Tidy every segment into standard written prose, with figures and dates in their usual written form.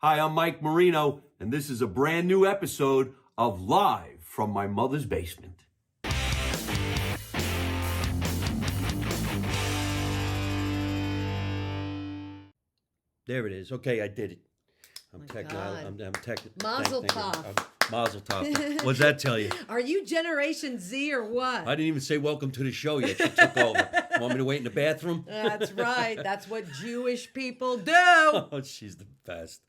Hi, I'm Mike Marino, and this is a brand new episode of Live from My Mother's Basement. There it is. Okay, I did it. I'm Mazel tov. Mazel tov. What's that tell you? Are you Generation Z or what? I didn't even say welcome to the show yet. She took over. Want me to wait in the bathroom? That's right. That's what Jewish people do. Oh, she's the best.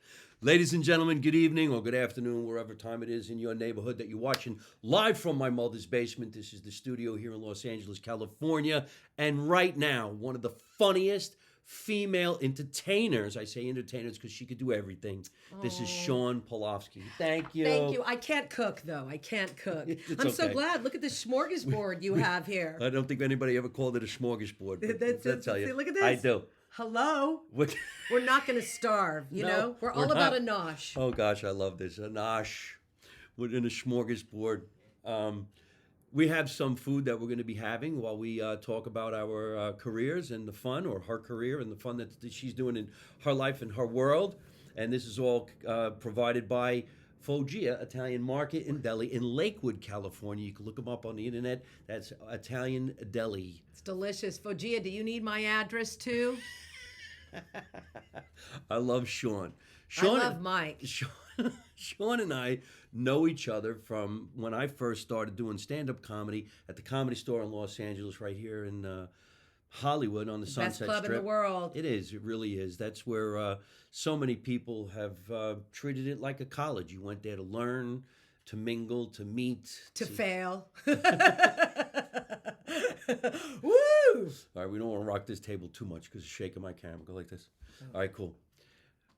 Ladies and gentlemen, good evening or good afternoon, wherever time it is in your neighborhood that you're watching live from my mother's basement. This is the studio here in Los Angeles, California. And right now, one of the funniest female entertainers, I say entertainers because she could do everything. This is Shawn Pelofsky. Thank you. Thank you. I can't cook, though. I can't cook. I'm okay. so glad. Look at the smorgasbord you have here. I don't think anybody ever called it a smorgasbord. That's tell you. See, look at this. I do. Hello. We're not going to starve, you know? We're all about a nosh. Oh, gosh, I love this. A nosh within a smorgasbord. We have some food that we're going to be having while we talk about our careers and the fun, or her career and the fun that she's doing in her life and her world. And this is all provided by Foggia Italian Market and Deli in Lakewood, California. You can look them up on the internet. That's Italian Deli. It's delicious. Foggia, do you need my address too? I love Shawn. I love Mike. Shawn and I know each other from when I first started doing stand-up comedy at the Comedy Store in Los Angeles, right here in Hollywood on the Sunset Strip. Best club in the world. It is. It really is. That's where so many people have treated it like a college. You went there to learn, to mingle, to meet. To fail. Woo! All right, we don't want to rock this table too much because it's shaking my camera. Go like this. All right, cool.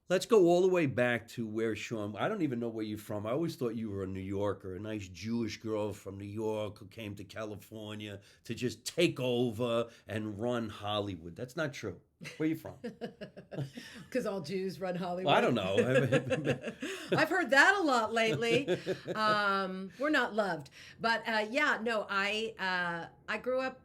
Let's go all the way back to where Shawn, I don't even know where you're from. I always thought you were a New Yorker, a nice Jewish girl from New York who came to California to just take over and run Hollywood. That's not true. Where are you from? Because all Jews run Hollywood. Well, I don't know. I've heard that a lot lately. We're not loved. But I grew up.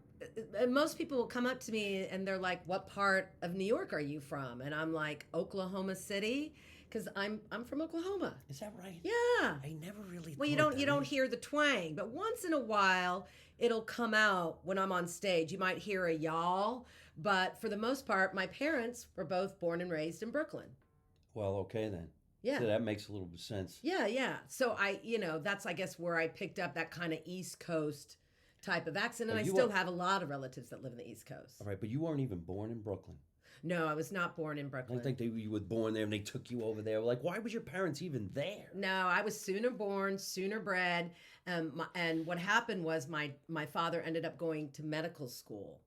Most people will come up to me and they're like, "What part of New York are you from?" And I'm like, "Oklahoma City," because I'm from Oklahoma. Is that right? Yeah. I never really. Well, you don't hear the twang, but once in a while it'll come out when I'm on stage. You might hear a y'all, but for the most part, my parents were both born and raised in Brooklyn. Well, okay then. Yeah. So that makes a little bit of sense. Yeah. So that's I guess where I picked up that kind of East Coast type of accent, and I still have a lot of relatives that live in the East Coast. All right, but you weren't even born in Brooklyn. No, I was not born in Brooklyn. I think you were born there and they took you over there. Like, why was your parents even there? No, I was sooner born, sooner bred. And what happened was my father ended up going to medical school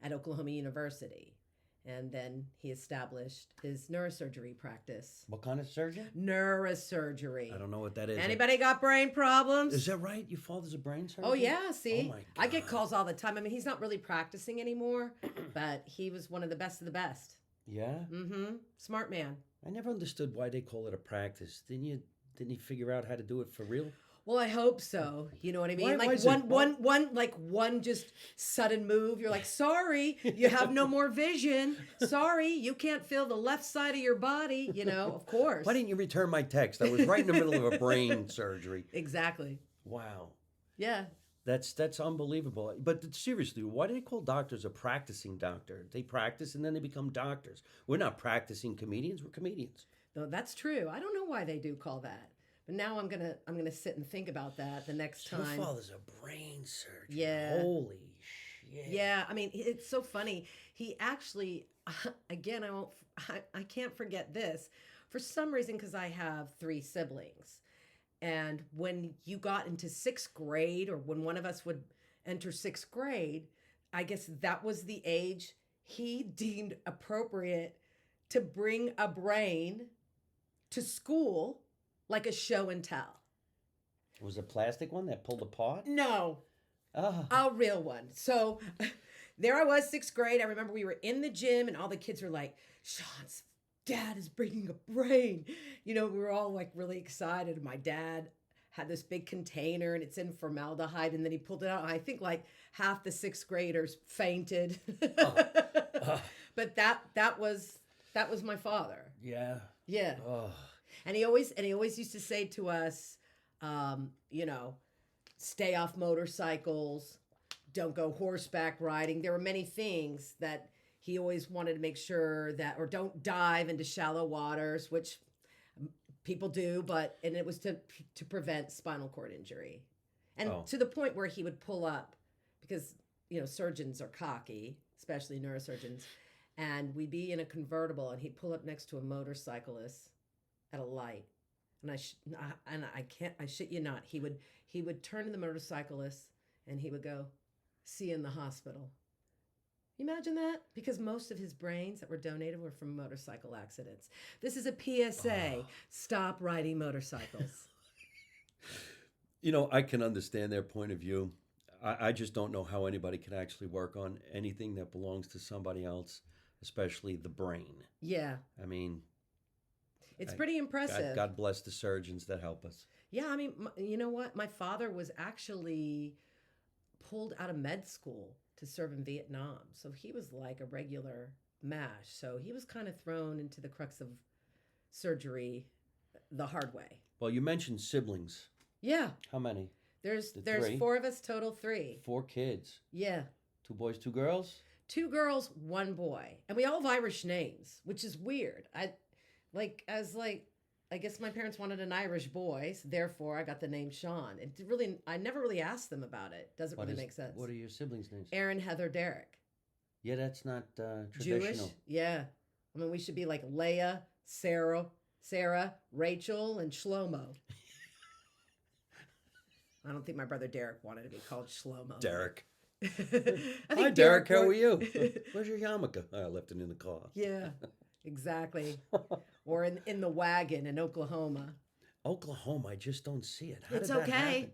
at Oklahoma University. And then he established his neurosurgery practice. What kind of surgery? Neurosurgery. I don't know what that is. Anybody got brain problems? Is that right? Your father's a brain surgeon? Oh, yeah, see? Oh, my God. I get calls all the time. I mean, he's not really practicing anymore, but he was one of the best of the best. Yeah? Mm-hmm. Smart man. I never understood why they call it a practice. Didn't you figure out how to do it for real? Well, I hope so. You know what I mean? Why Like one just sudden move. You're like, sorry, you have no more vision. Sorry, you can't feel the left side of your body. You know, of course. Why didn't you return my text? I was right in the middle of a brain surgery. Exactly. Wow. Yeah. That's unbelievable. But seriously, why do they call doctors a practicing doctor? They practice and then they become doctors. We're not practicing comedians. We're comedians. No, that's true. I don't know why they do call that. But now I'm gonna sit and think about that the next time. Your father's a brain surgeon. Yeah. Holy shit. Yeah. I mean, it's so funny. He actually, again, I can't forget this. For some reason, because I have 3 siblings, and when you got into 6th grade, or when one of us would enter 6th grade, I guess that was the age he deemed appropriate to bring a brain to school. Like a show and tell. Was it a plastic one that pulled apart? No. Oh. A real one. So there I was, 6th grade. I remember we were in the gym and all the kids were like, Shawn's dad is bringing a brain. You know, we were all like really excited. My dad had this big container and it's in formaldehyde, and then he pulled it out. And I think like half the 6th graders fainted. But that was my father. Yeah. Yeah. Oh. And he always used to say to us, you know, stay off motorcycles, don't go horseback riding. There were many things that he always wanted to make sure that, or don't dive into shallow waters, which people do, and it was to prevent spinal cord injury. And to the point where he would pull up because, surgeons are cocky, especially neurosurgeons. And we'd be in a convertible and he'd pull up next to a motorcyclist at a light. And I shit you not, he would turn to the motorcyclist and he would go, see you in the hospital. You imagine that? Because most of his brains that were donated were from motorcycle accidents. This is a PSA. Stop riding motorcycles. I can understand their point of view. I just don't know how anybody can actually work on anything that belongs to somebody else, especially the brain. Yeah. I mean, it's pretty impressive. God bless the surgeons that help us. Yeah, I mean, you know what? My father was actually pulled out of med school to serve in Vietnam. So he was like a regular MASH. So he was kind of thrown into the crux of surgery the hard way. Well, you mentioned siblings. Yeah. How many? There's 4 of us, total 3. 4 kids. Yeah. 2 boys, 2 girls? 2 girls, 1 boy. And we all have Irish names, which is weird. I guess my parents wanted an Irish boy, so therefore I got the name Shawn. I never really asked them about it. Doesn't really make sense. What are your siblings' names? Aaron, Heather, Derek. Yeah, that's not traditional. Jewish? Yeah. I mean, we should be like Leah, Sarah, Rachel, and Shlomo. I don't think my brother Derek wanted to be called Shlomo. Derek. Hi, Derek. How are you? Where's your yarmulke? I left it in the car. Yeah, exactly. Or in the wagon in Oklahoma. Oklahoma, I just don't see it. How It's did that okay. happen?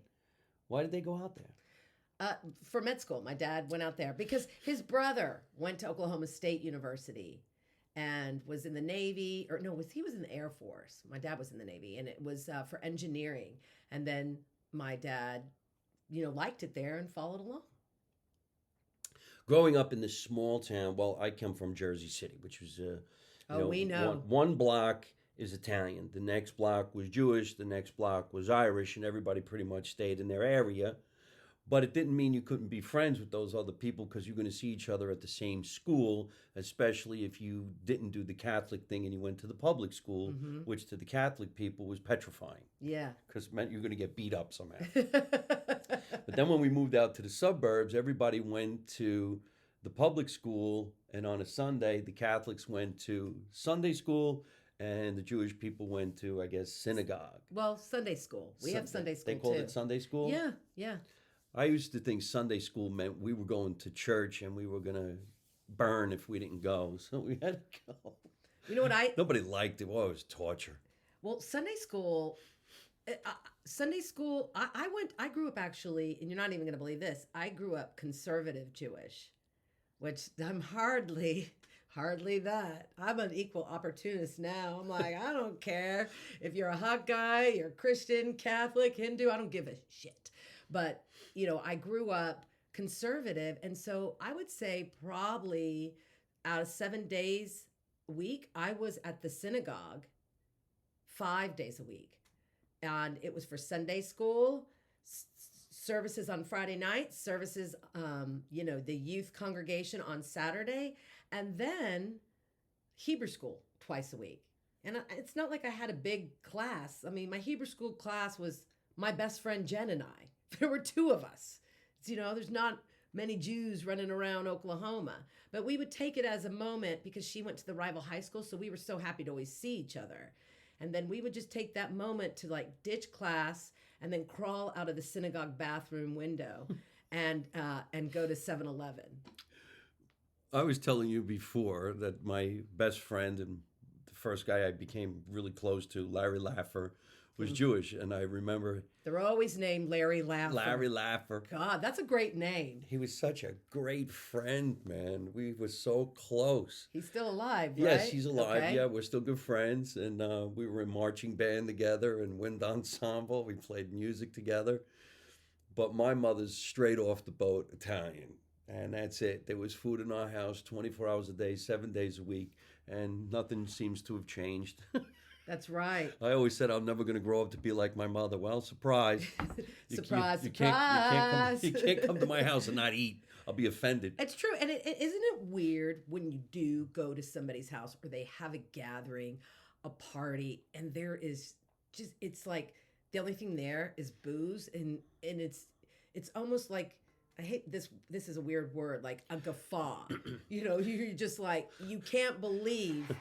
Why did they go out there? For med school. My dad went out there because his brother went to Oklahoma State University and was in the Navy. He was in the Air Force. My dad was in the Navy, and it was for engineering. And then my dad, liked it there and followed along. Growing up in this small town, well, I come from Jersey City, which was, we know. One block is Italian. The next block was Jewish. The next block was Irish, and everybody pretty much stayed in their area. But it didn't mean you couldn't be friends with those other people because you're going to see each other at the same school, especially if you didn't do the Catholic thing and you went to the public school, which to the Catholic people was petrifying. Yeah. Because it meant you're going to get beat up somehow. But then when we moved out to the suburbs, everybody went to the public school, and on a Sunday, the Catholics went to Sunday school, and the Jewish people went to, I guess, synagogue. Well, Sunday school. We have Sunday school, They called too. it Sunday school? Yeah, yeah. I used to think Sunday school meant we were going to church and we were going to burn if we didn't go. So we had to go. You know what Nobody liked it. Well, it was torture. Well, Sunday school, I grew up actually, and you're not even going to believe this, I grew up conservative Jewish, which I'm hardly that. I'm an equal opportunist now. I'm like, I don't care if you're a hot guy, you're Christian, Catholic, Hindu, I don't give a shit. But, I grew up conservative. And so I would say probably out of 7 days a week, I was at the synagogue 5 days a week. And it was for Sunday school, services on Friday nights, services, the youth congregation on Saturday, and then Hebrew school twice a week. And it's not like I had a big class. I mean, my Hebrew school class was my best friend Jen and I. There were 2 of us. There's not many Jews running around Oklahoma. But we would take it as a moment because she went to the rival high school, so we were so happy to always see each other. And then we would just take that moment to ditch class and then crawl out of the synagogue bathroom window and go to 7-Eleven. I was telling you before that my best friend and the first guy I became really close to, Larry Laffer, was Jewish. And I remember... They're always named Larry Laffer. Larry Laffer. God, that's a great name. He was such a great friend, man. We were so close. He's still alive, right? Yes, he's alive. Okay. Yeah, we're still good friends. And we were in marching band together and wind ensemble. We played music together. But my mother's straight off the boat Italian. And that's it. There was food in our house 24 hours a day, 7 days a week. And nothing seems to have changed. That's right. I always said I'm never going to grow up to be like my mother. Well, surprise. Surprise, You surprise. you can't come to my house and not eat. I'll be offended. It's true. And isn't it weird when you do go to somebody's house or they have a gathering, a party, and there is just, it's like the only thing there is booze, and it's almost like, I hate this is a weird word, like a guffaw. You're just like, you can't believe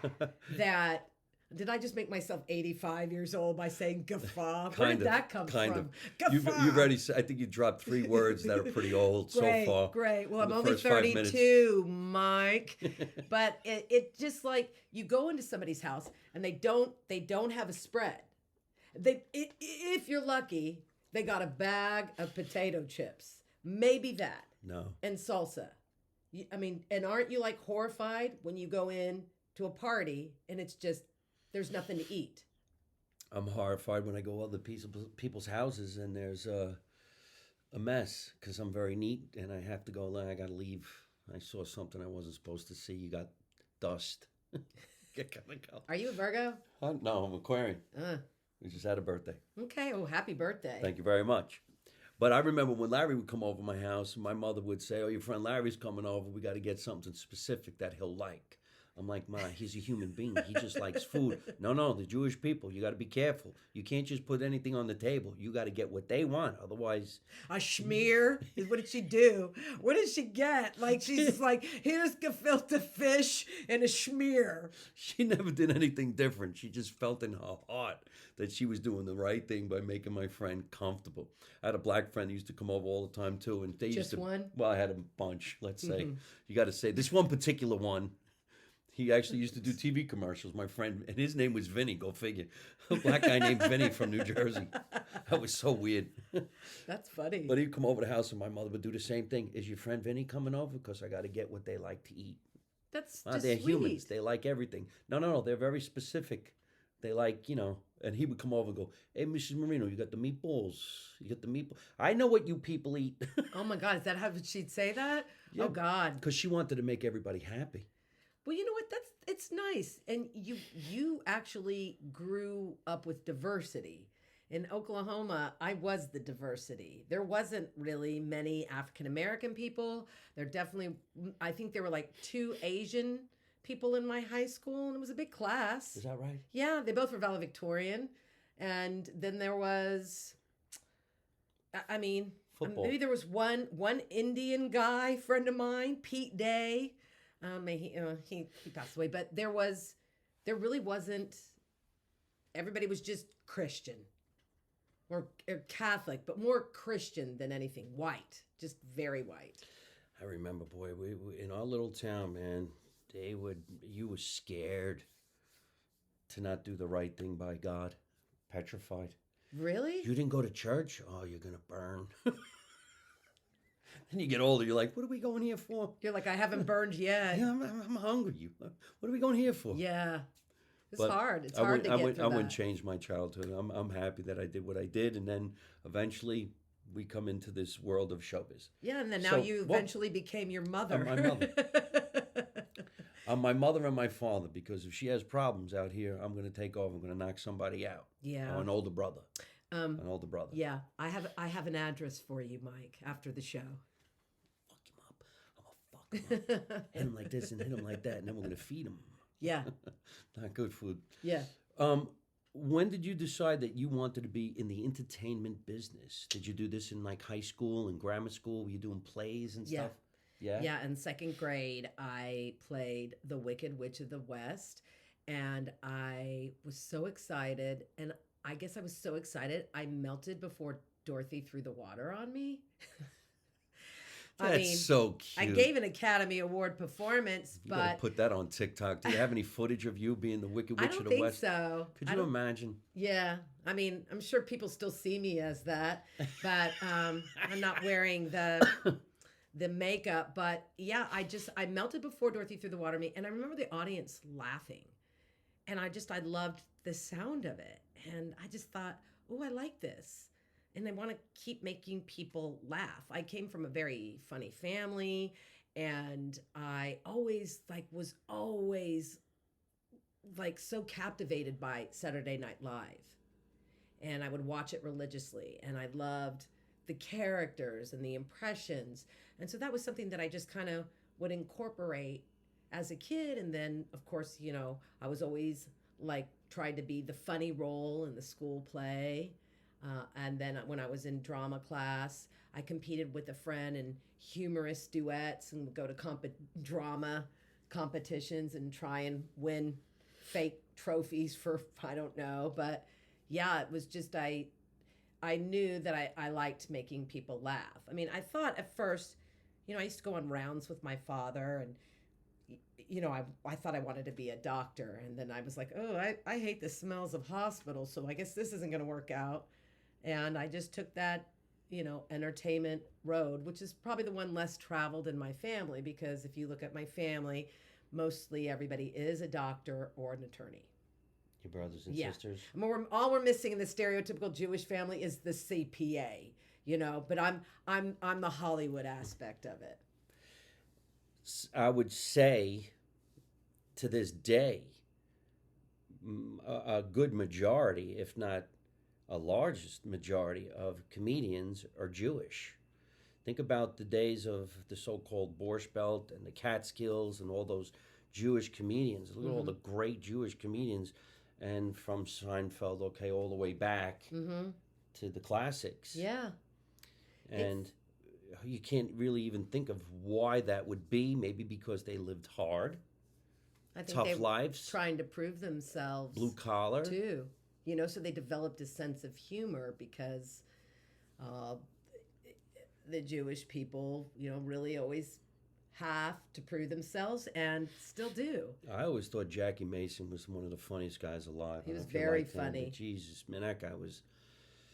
that. Did I just make myself 85 years old by saying guffaw? Where did that come from? Guffaw. You've already, I think you dropped 3 words that are pretty old Great, so far. Great. Well, in I'm the only first 5 32, Mike. But it just like, you go into somebody's house and they don't have a spread. If you're lucky, they got a bag of potato chips. Minute that. No. And salsa. And aren't you like horrified when you go in to a party and it's just, there's nothing to eat? I'm horrified when I go to other people's houses and there's a mess because I'm very neat and I have to go. I got to leave. I saw something I wasn't supposed to see. You got dust. Gotta go. Are you a Virgo? No, I'm Aquarian. We just had a birthday. Okay. Oh, happy birthday. Thank you very much. But I remember when Larry would come over my house, my mother would say, "Oh, your friend Larry's coming over. We got to get something specific that he'll like." I'm like, "Ma, he's a human being. He just likes food." No, the Jewish people, you got to be careful. You can't just put anything on the table. You got to get what they want. Otherwise... A schmear? What did she do? What did she get? Like, she's just like, here's gefilte fish and a schmear. She never did anything different. She just felt in her heart that she was doing the right thing by making my friend comfortable. I had a black friend who used to come over all the time, too. And they used to... one? Well, I had a bunch, let's say. You got to say, this one particular one... He actually used to do TV commercials, my friend, and his name was Vinny, go figure. A black guy named Vinny from New Jersey. That was so weird. That's funny. But he'd come over to the house and my mother would do the same thing. Is your friend Vinny coming over? Because I got to get what they like to eat. That's They're sweet. humans. They like everything. No, they're very specific. They like, and he would come over and go, "Hey, Mrs. Marino, you got the meatballs. You got the meatballs. I know what you people eat." Oh, my God. Is that how she'd say that? Yeah, oh, God. Because she wanted to make everybody happy. Well, you know what? It's nice. And you actually grew up with diversity. In Oklahoma, I was the diversity. There wasn't really many African American people. I think there were like 2 Asian people in my high school, and it was a big class. Is that right? Yeah, they both were valedictorian. And then there was, Football. maybe there was one Indian guy, friend of mine, Pete Day. He passed away, but there really wasn't. Everybody was just Christian, or Catholic, but more Christian than anything. White, just very white. I remember, boy, we in our little town, man. You were scared to not do the right thing by God, petrified. Really? You didn't go to church? Oh, you're gonna burn. Then you get older, you're like, what are we going here for? You're like, I haven't burned yet. Yeah, I'm hungry. What are we going here for? Yeah. It's But hard. It's hard to get through that. I wouldn't change my childhood. I'm happy that I did what I did. And then eventually we come into this world of showbiz. Yeah, and then now you eventually became your mother. My mother. I'm my mother and my father, because if she has problems out here, I'm going to take over. I'm going to knock somebody out. Yeah. Or an older brother. An older brother. Yeah. I have an address for you, Mike, after the show. Fuck him up. Hit him like this and hit him like that, and then we're going to feed him. Yeah. Not good food. Yeah. When did you decide that you wanted to be in the entertainment business? Did you do this in like high school and grammar school? Were you doing plays and stuff? Yeah. Yeah. In 2nd grade, I played the Wicked Witch of the West, and I was so excited. And I guess I was so excited, I melted before Dorothy threw the water on me. That's so cute. I gave an Academy Award performance, You gotta put that on TikTok. Do you have any footage of you being the Wicked Witch of the West? I don't think so. Could you imagine? Yeah. I'm sure people still see me as that, but I'm not wearing the makeup. But yeah, I melted before Dorothy threw the water at me, and I remember the audience laughing, and I loved the sound of it, and I just thought, oh, I like this. And I want to keep making people laugh. I came from a very funny family, and I always was always like so captivated by Saturday Night Live, and I would watch it religiously, and I loved the characters and the impressions, and so that was something that I just kind of would incorporate as a kid. And then of course, I was always like tried to be the funny role in the school play. And then when I was in drama class, I competed with a friend in humorous duets and would go to drama competitions and try and win fake trophies for I don't know. But yeah, it was just I knew that I liked making people laugh. I mean, I thought at first, I used to go on rounds with my father, and I thought I wanted to be a doctor, and then I was like, oh, I hate the smells of hospitals, so I guess this isn't going to work out. And I just took that, entertainment road, which is probably the one less traveled in my family, because if you look at my family, mostly everybody is a doctor or an attorney. Your brothers and Yeah. sisters? All we're missing in the stereotypical Jewish family is the CPA, but I'm the Hollywood aspect of it. I would say to this day, a good majority, if not a large majority of comedians are Jewish. Think about the days of the so-called Borscht Belt and the Catskills and all those Jewish comedians. Look at all the great Jewish comedians, and from Seinfeld, okay, all the way back to the classics. Yeah. And you can't really even think of why that would be. Maybe because they lived hard, I think tough they lives, trying to prove themselves blue collar. too. So they developed a sense of humor because the Jewish people, really always have to prove themselves and still do. I always thought Jackie Mason was one of the funniest guys alive. He I don't was know if you very liked him, funny. but Jesus, man, that guy was.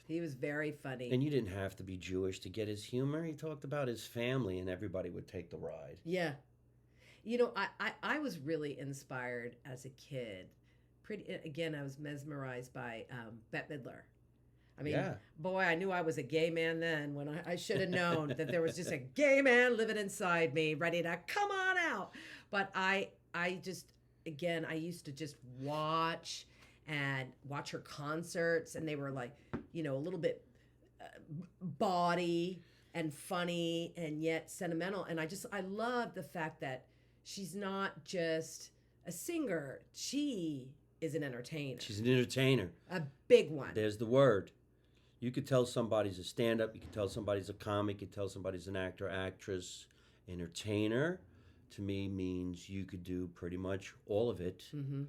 He was very funny. And you didn't have to be Jewish to get his humor. He talked about his family, and everybody would take the ride. Yeah. I was really inspired as a kid. Again, I was mesmerized by Bette Midler. I mean, boy, I knew I was a gay man then when I should have known that there was just a gay man living inside me, ready to come on out. But I used to just watch her concerts, and they were like, a little bit bawdy and funny and yet sentimental. And I love the fact that she's not just a singer. She is an entertainer. She's an entertainer. A big one. There's the word. You could tell somebody's a stand-up. You could tell somebody's a comic. You could tell somebody's an actor, actress. Entertainer, to me, means you could do pretty much all of it. Mm-hmm.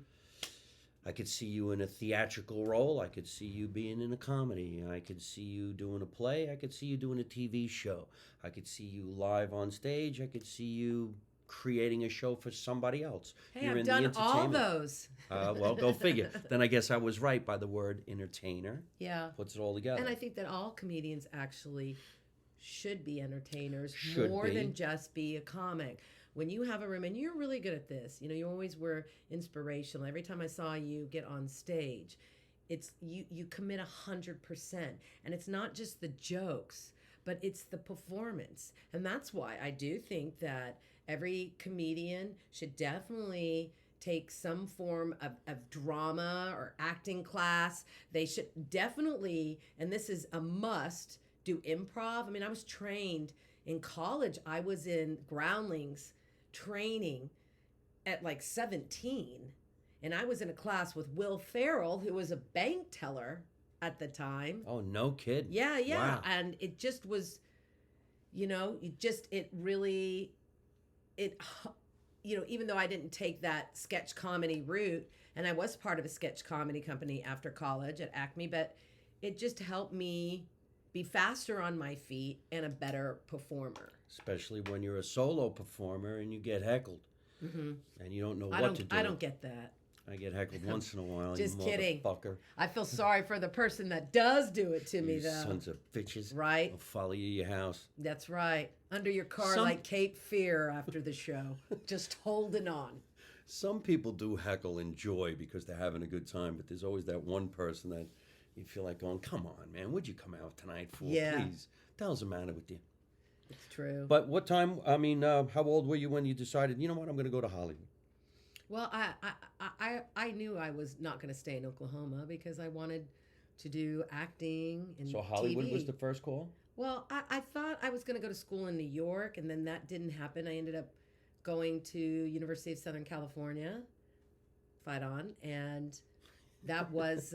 I could see you in a theatrical role. I could see you being in a comedy. I could see you doing a play. I could see you doing a TV show. I could see you live on stage. I could see you creating a show for somebody else. Hey, I've done all those. Well, go figure. Then I guess I was right by the word entertainer. Yeah. Puts it all together. And I think that all comedians actually should be entertainers Should be. than just be a comic. When you have a room, and you're really good at this, you always were inspirational. Every time I saw you get on stage, it's you commit 100%. And it's not just the jokes, but it's the performance. And that's why I do think that every comedian should definitely take some form of drama or acting class. They should definitely, and this is a must, do improv. I mean, I was trained in college. I was in Groundlings training at like 17. And I was in a class with Will Ferrell, who was a bank teller at the time. Oh, no kidding. Yeah. Wow. And it just was, even though I didn't take that sketch comedy route, and I was part of a sketch comedy company after college at Acme, but it just helped me be faster on my feet and a better performer. Especially when you're a solo performer and you get heckled. Mm-hmm. And you don't know what to do. I don't get that. I get heckled once in a while. Just you kidding. Motherfucker. I feel sorry for the person that does do it to me, You though. sons of bitches. Right? I'll follow you to your house. That's right. Under your car like Cape Fear after the show. Just holding on. Some people do heckle in joy because they're having a good time, but there's always that one person that you feel like going, come on, man, what'd you come out tonight for? Yeah. Please. What the hell's the matter with you? It's true. But what time, how old were you when you decided, you know what, I'm going to go to Hollywood? Well, I knew I was not going to stay in Oklahoma because I wanted to do acting and So Hollywood TV. was the first call? Well, I thought I was going to go to school in New York, and then that didn't happen. I ended up going to University of Southern California, fight on, and that was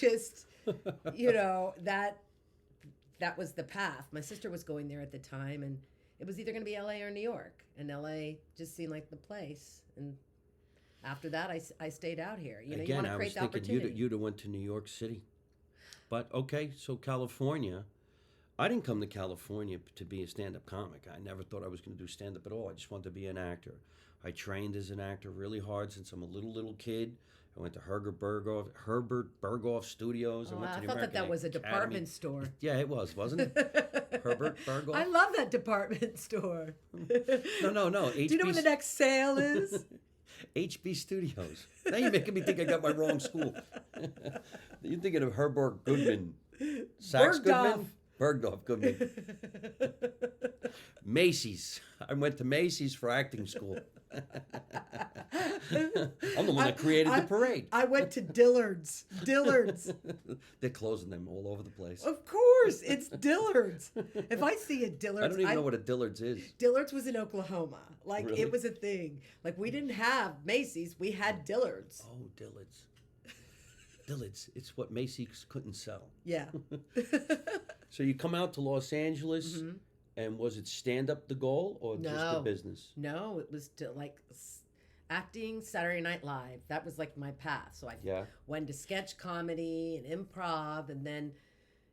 just, you know, that was the path. My sister was going there at the time, and it was either going to be LA or New York, and LA just seemed like the place. And after that, I stayed out here. You know, you Again, want to I was create the thinking opportunity. you'd have went to New York City. But okay, so California. I didn't come to California to be a stand-up comic. I never thought I was going to do stand-up at all. I just wanted to be an actor. I trained as an actor really hard since I'm a little kid. I went to Herbert Berghoff Studios. Oh, I went to I the thought American that was a Academy. department store. Yeah, it was, wasn't it? Herbert Berghoff? I love that department store. No. Do you know when the next sale is? HB Studios. Now you're making me think I got my wrong school. You're thinking of Herbert Goodman. Sax Goodman? Bergdorf Goodman. Macy's. I went to Macy's for acting school. I'm the one that created the parade. I went to Dillard's. Dillard's. They're closing them all over the place. Of course, it's Dillard's. If I see a Dillard's, I don't even know what a Dillard's is. Dillard's was in Oklahoma. Like Really? It was a thing. Like we didn't have Macy's, we had Dillard's. Oh, Dillard's. Dillard's. It's what Macy's couldn't sell. Yeah. So you come out to Los Angeles, and was it stand-up the goal or just the business? No, it was acting, Saturday Night Live. That was like my path. So I went to sketch comedy and improv, and then,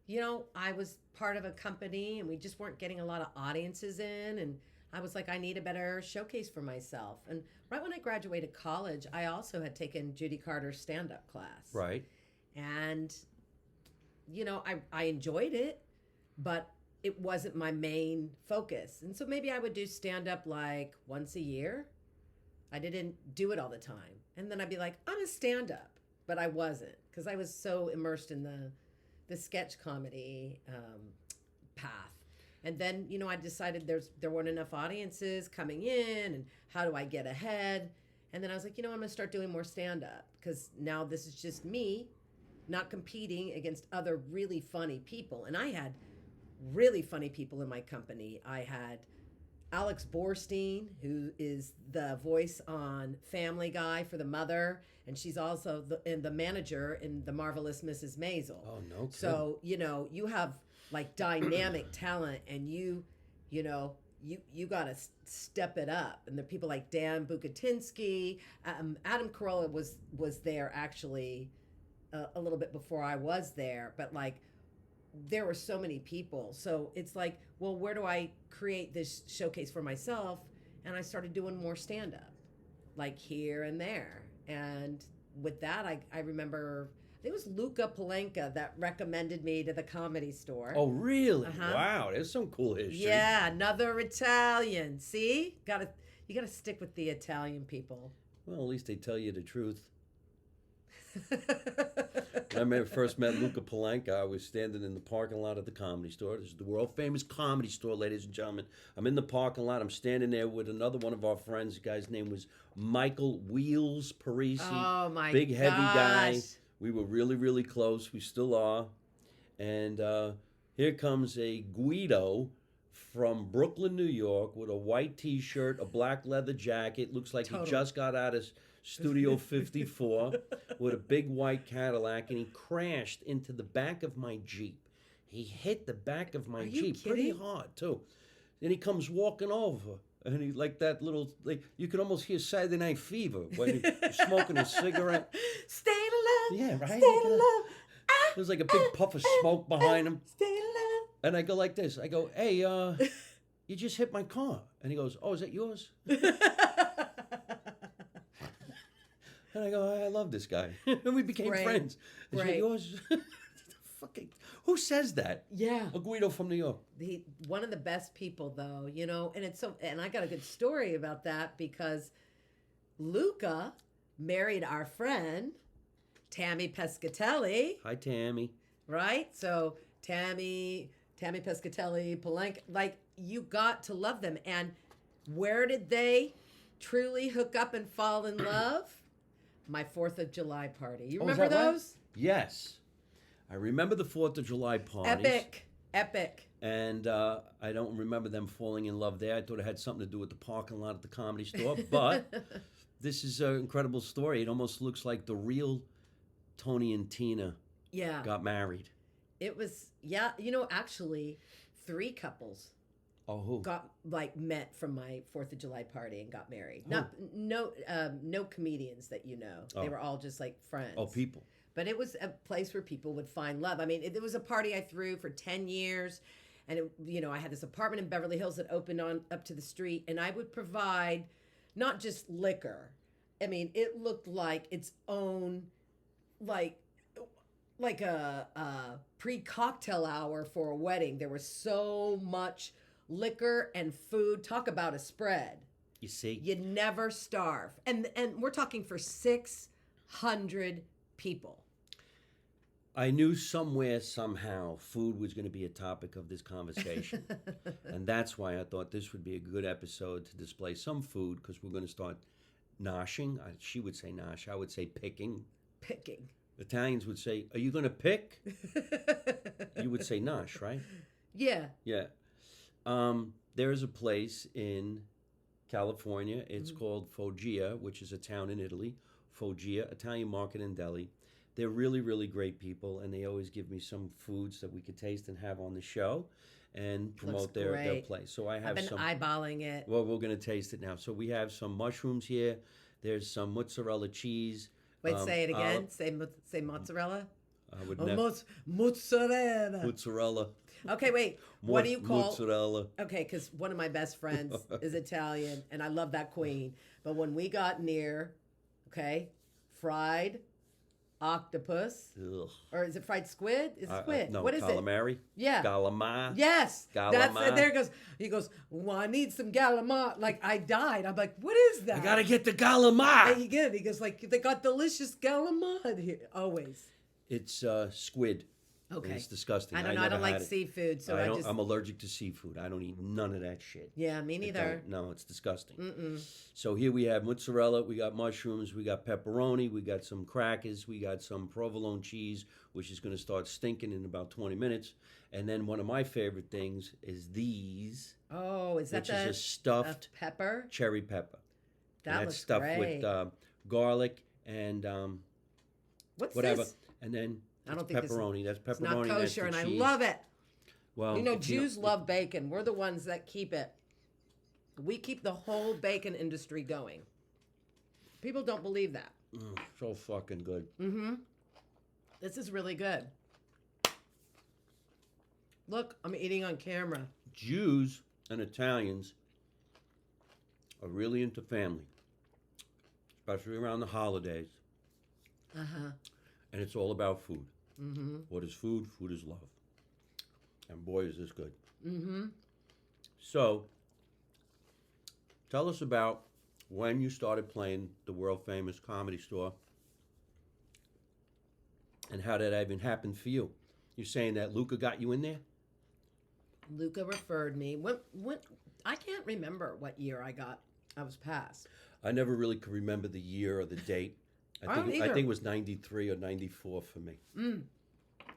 you know, I was part of a company, and we just weren't getting a lot of audiences in, and I was like, I need a better showcase for myself. And right when I graduated college, I also had taken Judy Carter's stand-up class. Right. And, you know, I enjoyed it, but it wasn't my main focus. And so maybe I would do stand-up like once a year. I didn't do it all the time. And then I'd be like, I'm a stand-up. But I wasn't, because I was so immersed in the sketch comedy path. And then, you know, I decided there weren't enough audiences coming in, and how do I get ahead? And then I was like, you know, I'm going to start doing more stand-up, because now this is just me not competing against other really funny people. And I had really funny people in my company. I had Alex Borstein, who is the voice on Family Guy for the mother, and she's also the manager in The Marvelous Mrs. Maisel. Oh, no kidding. So, you know, you have like dynamic talent, and you know, you got to step it up. And there are people like Dan Bukatinsky, Adam Carolla was there actually a little bit before I was there, but like there were so many people. So it's like, well, where do I create this showcase for myself? And I started doing more stand-up, like here and there. And with that, I remember, I think it was Luca Palenka that recommended me to the Comedy Store. Oh, really? Wow, there's some cool history. Yeah, another Italian. See? You gotta stick with the Italian people. Well, at least they tell you the truth. When I first met Luca Palenka, I was standing in the parking lot at the Comedy Store. This is the world-famous Comedy Store, ladies and gentlemen. I'm in the parking lot. I'm standing there with another one of our friends. The guy's name was Michael Wheels Parisi. Oh, my big, heavy guy. gosh. We were really, really close. We still are. And here comes a Guido from Brooklyn, New York, with a white T-shirt, a black leather jacket. Looks like he just got out of Studio 54 with a big white Cadillac, and he crashed into the back of my Jeep. He hit the back of my Jeep pretty hard, too. Then he comes walking over, and he like that little, like you can almost hear Saturday Night Fever when he's smoking a cigarette. Stay in love. Yeah, right? Stay in love. There's like a big puff of smoke behind him. Stay in love. And I go like this. I go, hey, you just hit my car. And he goes, oh, is that yours? And I go, I love this guy. And we became friends. Is that yours? Fucking, who says that? Yeah. A Guido from New York. One of the best people, though, you know, and I got a good story about that, because Luca married our friend, Tammy Pescatelli. Hi, Tammy. Right? So Tammy Pescatelli, Palenka, like, you got to love them. And where did they truly hook up and fall in love? My 4th of July party. You Oh, is remember that right? those? Yes. I remember the 4th of July parties. Epic. And I don't remember them falling in love there. I thought it had something to do with the parking lot at the Comedy Store. But this is an incredible story. It almost looks like the real Tony and Tina Yeah. got married. It was, actually 3 couples Oh, who? got met from my 4th of July party and got married. Who? No comedians that you know. They Oh. were all just like friends. Oh, people. But it was a place where people would find love. I mean, it was a party I threw for 10 years. And, I had this apartment in Beverly Hills that opened on up to the street. And I would provide not just liquor. I mean, it looked like its own, like a pre-cocktail hour for a wedding. There was so much liquor and food. Talk about a spread. You see? You'd never starve. And we're talking for 600 people. I knew somewhere, somehow, food was going to be a topic of this conversation. And that's why I thought this would be a good episode to display some food, because we're going to start noshing. She would say nosh. I would say picking. Picking. Italians would say, "Are you going to pick?" You would say nosh, right? Yeah. Yeah. There is a place in California. It's called Foggia, which is a town in Italy. Foggia, Italian Market and Deli. They're really, really great people, and they always give me some foods that we could taste and have on the show and promote their place. So I have I've been some eyeballing it. Well, we're going to taste it now. So we have some mushrooms here. There's some mozzarella cheese. Wait, say it again. Say mozzarella. I would never. Mozzarella. Mozzarella. Okay, wait. What do you call mozzarella? Okay, because one of my best friends is Italian, and I love that queen. But when we got near, fried octopus, Ugh. or is it fried squid? Is it squid? No, What is calamari. it? Yeah. Calamari. Yes. Calamari. There it goes. He goes, well, I need some calamari. Like, I died. I'm like, what is that? I gotta get the And calamari. he did. He goes, like, they got delicious calamari here. Always. It's squid. Okay. It's disgusting. I don't know. I never don't like had it. seafood, so I just. I'm allergic to seafood. I don't eat none of that shit. Yeah, me neither. No, it's disgusting. Mm-mm. So here we have mozzarella, we got mushrooms, we got pepperoni, we got some crackers, we got some provolone cheese, which is going to start stinking in about 20 minutes. And then one of my favorite things is these, Oh, is that which is a stuffed pepper? cherry pepper. That And that's looks stuffed great. with garlic and What's whatever. this? And then I don't it's think this is- pepperoni. That's It's pepperoni. not that's kosher, the and I cheese. love it. Well, You know, if Jews love bacon. We're the ones that keep it. We keep the whole bacon industry going. People don't believe that. So fucking good. Mm-hmm. This is really good. Look, I'm eating on camera. Jews and Italians are really into family, especially around the holidays. Uh-huh. And it's all about food. Mm-hmm. What is food? Food is love. And boy, is this good. Mm-hmm. So, tell us about when you started playing the world famous Comedy Store and how that even happened for you. You're saying that Luca got you in there? Luca referred me. When I can't remember what year I was passed. I never really could remember the year or the date. I don't I either. think it was 93 or 94 for me.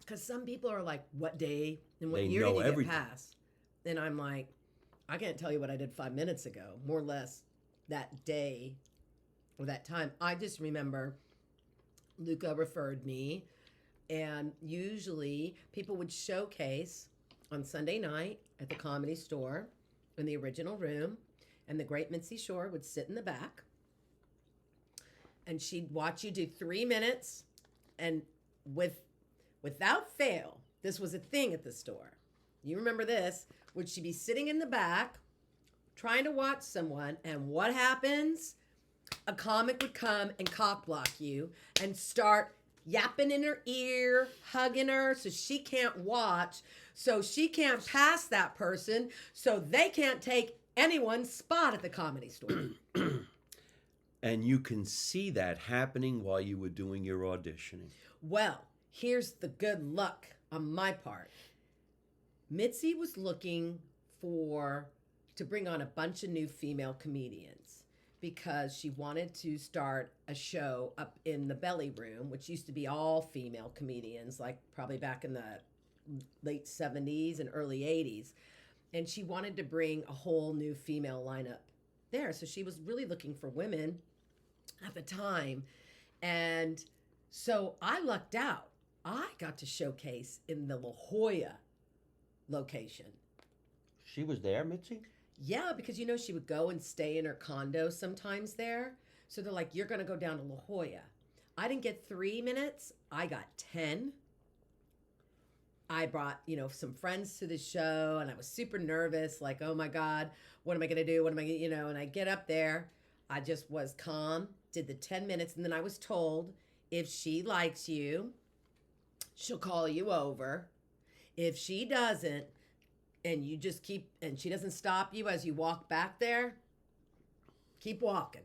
Because some people are like, what day and what They year know did you everything. get passed? And I'm like, I can't tell you what I did 5 minutes ago, more or less that day or that time. I just remember Luca referred me, and usually people would showcase on Sunday night at the Comedy Store in the original room, and the great Mitzi Shore would sit in the back, and she'd watch you do 3 minutes, and without fail, this was a thing at the store. You remember this? Would she be sitting in the back trying to watch someone, and what happens? A comic would come and cock block you and start yapping in her ear, hugging her so she can't watch, so she can't pass that person, so they can't take anyone's spot at the Comedy Store. And you can see that happening while you were doing your auditioning. Well, here's the good luck on my part. Mitzi was looking to bring on a bunch of new female comedians because she wanted to start a show up in the belly room, which used to be all female comedians, like probably back in the late 70s and early 80s. And she wanted to bring a whole new female lineup there. So she was really looking for women at the time. And so I lucked out. I got to showcase in the La Jolla location. She was there, Mitzi? Yeah, because she would go and stay in her condo sometimes there. So they're like, you're going to go down to La Jolla. I didn't get 3 minutes. I got 10. I brought, some friends to the show, and I was super nervous, like, oh my God, what am I going to do? What am I going to, and I get up there. I just was calm, did the 10 minutes, and then I was told, if she likes you, she'll call you over. If she doesn't, and you just and she doesn't stop you as you walk back there, keep walking.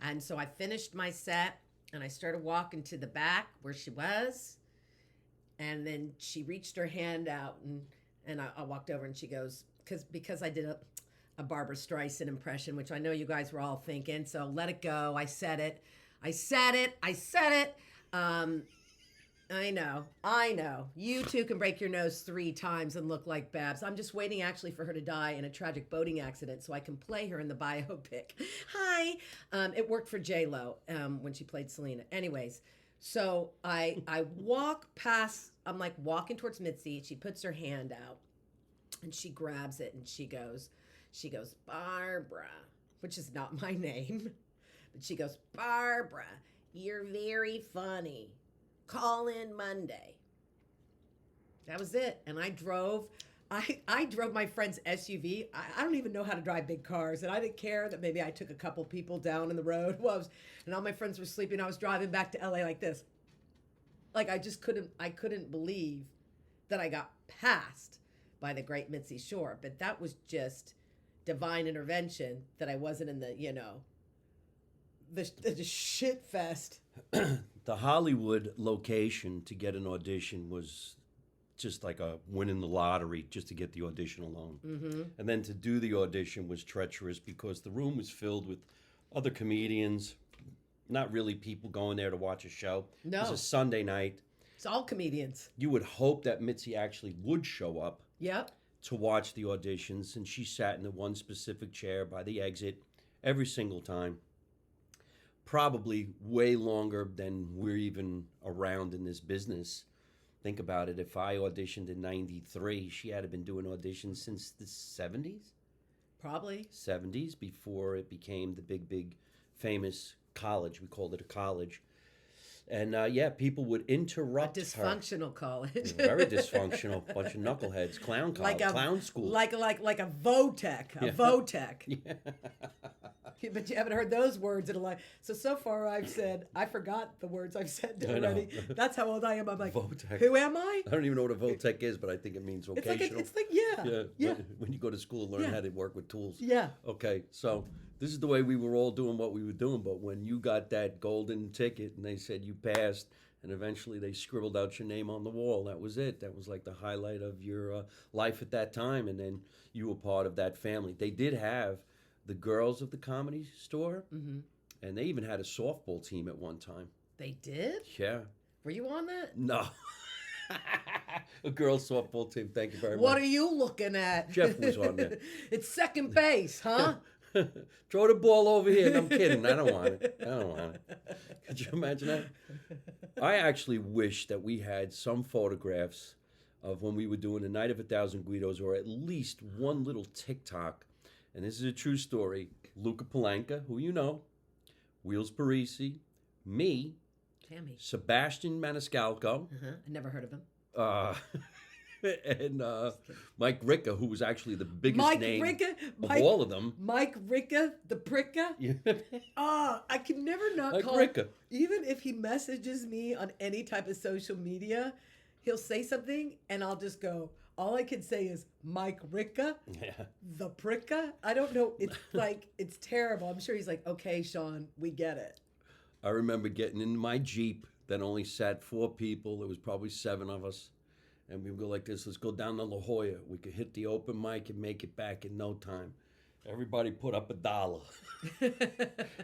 And so I finished my set, and I started walking to the back where she was. And then she reached her hand out, and I walked over, and she goes, because I did a Barbara Streisand impression, which I know you guys were all thinking, so let it go. I said it. I know. You too can break your nose 3 times and look like Babs. I'm just waiting actually for her to die in a tragic boating accident so I can play her in the biopic. Hi. It worked for J-Lo when she played Selena. Anyways, so I walk past, I'm like walking towards Mitzi. She puts her hand out and she grabs it and she goes, Barbara, which is not my name. But she goes, Barbara, you're very funny. Call in Monday. That was it. And I drove my friend's SUV. I don't even know how to drive big cars. And I didn't care that maybe I took a couple people down in the road. And all my friends were sleeping. I was driving back to LA like this. Like I couldn't believe that I got passed by the great Mitzi Shore. But that was just divine intervention that I wasn't in the shit fest. The Hollywood location to get an audition was just like a winning the lottery just to get the audition alone. Mm-hmm. And then to do the audition was treacherous because the room was filled with other comedians, not really people going there to watch a show. No. It was a Sunday night. It's all comedians. You would hope that Mitzi actually would show up Yep. to watch the auditions, and she sat in the one specific chair by the exit every single time. Probably way longer than we're even around in this business. Think about it. If I auditioned in 93, she had been doing auditions since the 70s? Probably. 70s, before it became the big, famous college. We called it a college. And people would interrupt a dysfunctional college. Very dysfunctional. Bunch of knuckleheads. Clown college. Clown school. Like a Votech. A Votech. Yeah. But you haven't heard those words in a life. So far I forgot the words I've said already. That's how old I am. I'm like, Votech. Who am I? I don't even know what a Votech is, but I think it means vocational. It's like yeah. When you go to school, learn how to work with tools. Yeah. Okay, so this is the way we were all doing what we were doing, but when you got that golden ticket and they said you passed, and eventually they scribbled out your name on the wall, that was it. That was like the highlight of your life at that time, and then you were part of that family. They did have the girls of the Comedy Store, Mm-hmm. and they even had a softball team at one time. They did? Yeah. Were you on that? No. A girls softball team. Thank you very much. What are you looking at? Jeff was on there. It's second base, huh? Throw the ball over here. No, I'm kidding. I don't want it. Could you imagine that? I actually wish that we had some photographs of when we were doing the Night of 1,000 Guidos, or at least one little TikTok. And this is a true story. Luca Palanca, who you know, Wheels Parisi, me, Tammy. Sebastian Maniscalco. I never heard of him. And Mike Ricca, who was actually the biggest name of all of them. Mike Ricca, the Pricka. Yeah. I can never not Mike call Ricca. Even if he messages me on any type of social media, he'll say something and I'll just go, all I can say is Mike Ricca, the Pricka. I don't know. It's like, it's terrible. I'm sure he's like, okay, Shawn, we get it. I remember getting in my Jeep that only sat 4 people. There was probably 7 of us. And we would go like this, let's go down to La Jolla. We could hit the open mic and make it back in no time. Everybody put up $1.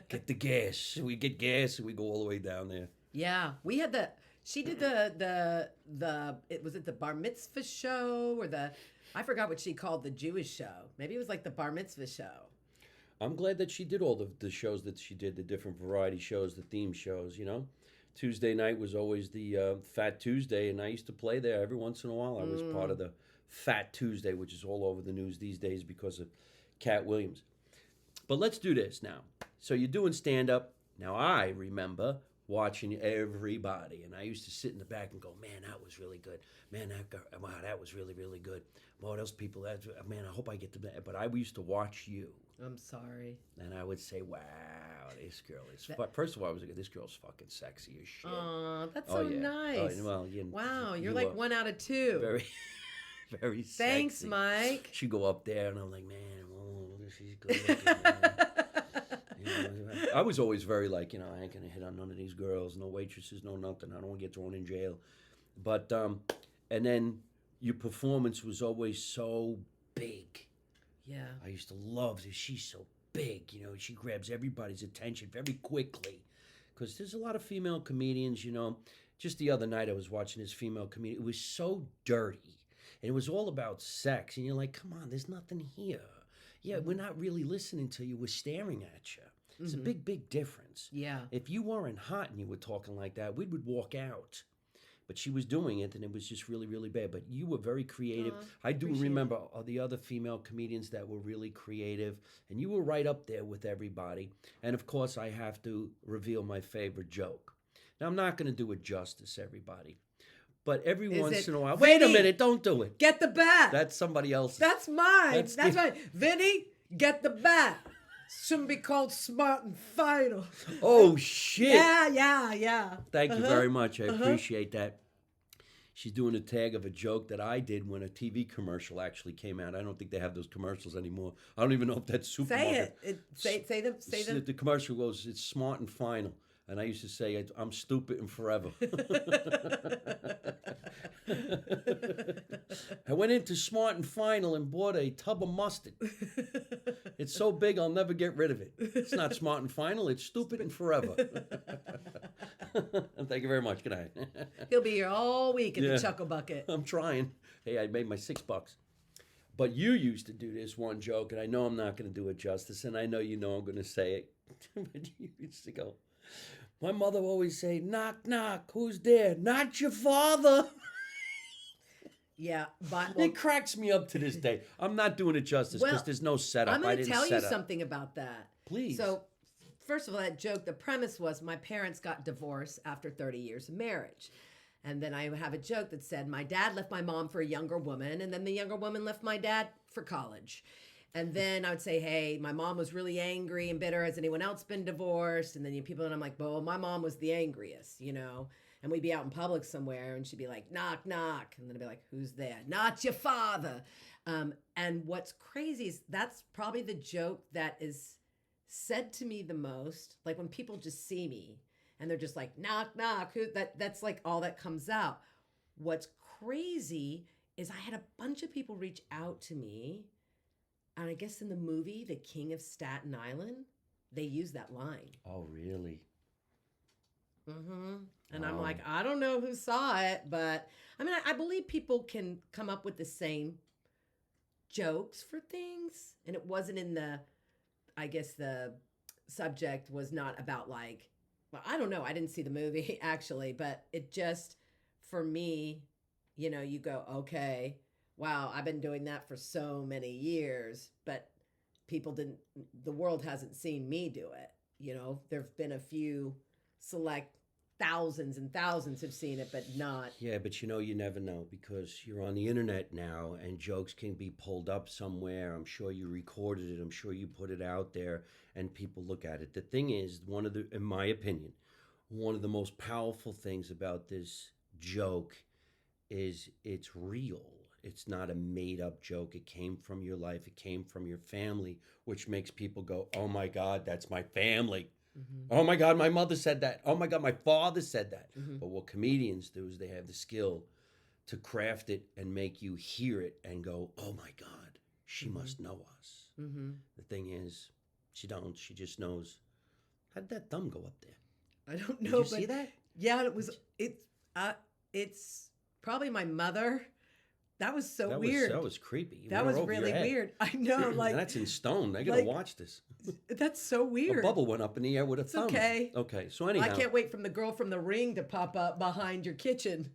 Get the gas. We get gas and we go all the way down there. Yeah, we had she did was it the bar mitzvah show or I forgot what she called the Jewish show. Maybe it was like the bar mitzvah show. I'm glad that she did all the shows that she did, the different variety shows, the theme shows, you know. Tuesday night was always the Fat Tuesday, and I used to play there every once in a while. I was part of the Fat Tuesday, which is all over the news these days because of Cat Williams. But let's do this now. So you're doing stand-up. Now I remember watching everybody, and I used to sit in the back and go, man, that was really good. Man, wow, that was really, really good. Well, those people, man, I hope I get to that. But I used to watch you. I'm sorry. And I would say, wow, this girl is... First of all, I was like, this girl's fucking sexy as shit. Aw, that's so nice. Oh, well, wow, you're like 1 out of 2. Very, very sexy. Thanks, Mike. She'd go up there, and I'm like, man, she's good looking, man. I was always very like, I ain't gonna hit on none of these girls, no waitresses, no nothing. I don't want to get thrown in jail. But and then your performance was always so big. Yeah. I used to love this. She's so big, she grabs everybody's attention very quickly. Because there's a lot of female comedians, Just the other night I was watching this female comedian. It was so dirty. And it was all about sex. And you're like, come on, there's nothing here. Yeah, we're not really listening to you. We're staring at you. It's a big, big difference. Yeah. If you weren't hot and you were talking like that, we would walk out. But she was doing it, and it was just really, really bad. But you were very creative. I do remember the other female comedians that were really creative, and you were right up there with everybody. And, of course, I have to reveal my favorite joke. Now, I'm not going to do it justice, everybody. But every once in a while... Wait a minute, don't do it. Get the bat. That's somebody else's. That's mine. That's mine. Vinny, get the bat. Shouldn't be called Smart and Final. Oh, shit. Yeah. Thank you very much. I appreciate that. She's doing a tag of a joke that I did when a TV commercial actually came out. I don't think they have those commercials anymore. I don't even know if that's supermarket. Say them. Say them. The commercial goes, it's Smart and Final. And I used to say, I'm stupid and forever. I went into Smart and Final and bought a tub of mustard. It's so big, I'll never get rid of it. It's not Smart and Final, it's stupid and forever. Thank you very much. Good night. He'll be here all week at the Chuckle Bucket. I'm trying. Hey, I made my $6. But you used to do this one joke, and I know I'm not going to do it justice, and I know I'm going to say it. But you used to go... My mother always say, knock, knock, who's there? Not your father. Yeah, but... it cracks me up to this day. I'm not doing it justice because there's no setup. I'm going to tell you something about that. Please. So, first of all, that joke, the premise was my parents got divorced after 30 years of marriage. And then I would have a joke that said, my dad left my mom for a younger woman, and then the younger woman left my dad for college. And then I would say, hey, my mom was really angry and bitter. Has anyone else been divorced? And then people, and I'm like, well, my mom was the angriest, And we'd be out in public somewhere, and she'd be like, knock, knock. And then I'd be like, who's there? Not your father. And what's crazy is that's probably the joke that is said to me the most. Like when people just see me, and they're just like, knock, knock. That's like all that comes out. What's crazy is I had a bunch of people reach out to me. And I guess in the movie, The King of Staten Island, they use that line. Oh, really? Mm-hmm. And I'm like, I don't know who saw it, but I mean, I believe people can come up with the same jokes for things. And it wasn't I guess the subject was not about like, well, I don't know. I didn't see the movie actually, but it just, for me, you go, okay. Wow, I've been doing that for so many years, but the world hasn't seen me do it. There've been a few select thousands and thousands have seen it, but not. Yeah, but you never know because you're on the internet now and jokes can be pulled up somewhere. I'm sure you recorded it. I'm sure you put it out there and people look at it. The thing is, in my opinion, one of the most powerful things about this joke is it's real. It's not a made-up joke. It came from your life. It came from your family, which makes people go, oh, my God, that's my family. Mm-hmm. Oh, my God, my mother said that. Oh, my God, my father said that. Mm-hmm. But what comedians do is they have the skill to craft it and make you hear it and go, oh, my God, she must know us. Mm-hmm. The thing is, she don't. She just knows. How did that thumb go up there? I don't Did know, you but see that? yeah, it's probably my mother. That was so weird. That was creepy. You That went was over your really head. weird. I know, like And that's in stone. I gotta like watch this. that's so A weird. bubble went up in the air with a It's thumb. okay. Okay. So I anyhow. can't wait from the girl from the Ring to pop up behind your kitchen.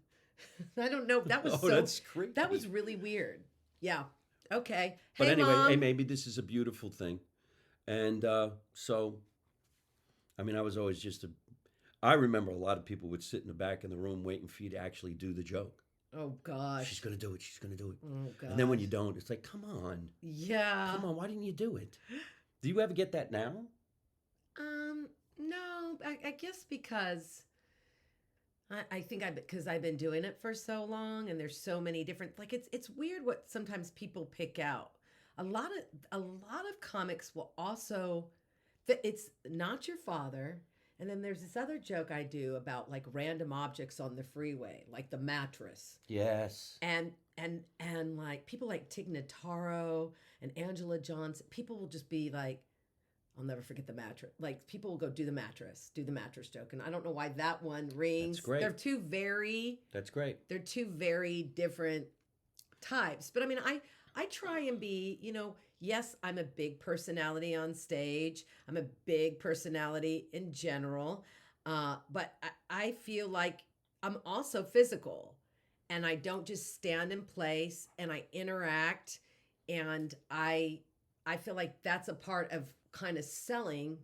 I don't know. That was Oh, that's creepy. That was really weird. Yeah. Okay. But Hey, anyway, Mom. hey, maybe this is a beautiful thing. And so, I mean, I was always I remember a lot of people would sit in the back of the room waiting for you to actually do the joke. Oh gosh. She's going to do it. She's going to do it. Oh gosh. And then when you don't, it's like, come on. Yeah. Come on. Why didn't you do it? Do you ever get that now? No. I guess because I think because I've been doing it for so long, and there's so many different, like, it's weird what sometimes people pick out. A lot of comics will also, it's not your father. And then there's this other joke I do about like random objects on the freeway, like the mattress. Yes. And like people like Tig Notaro and Angela Johnson, people will just be like, I'll never forget the mattress. Like people will go do the mattress joke, and I don't know why that one rings. That's great. They're two very different types. But I mean, I try and be, yes, I'm a big personality on stage. I'm a big personality in general. But I feel like I'm also physical, and I don't just stand in place, and I interact, and I feel like that's a part of kind of selling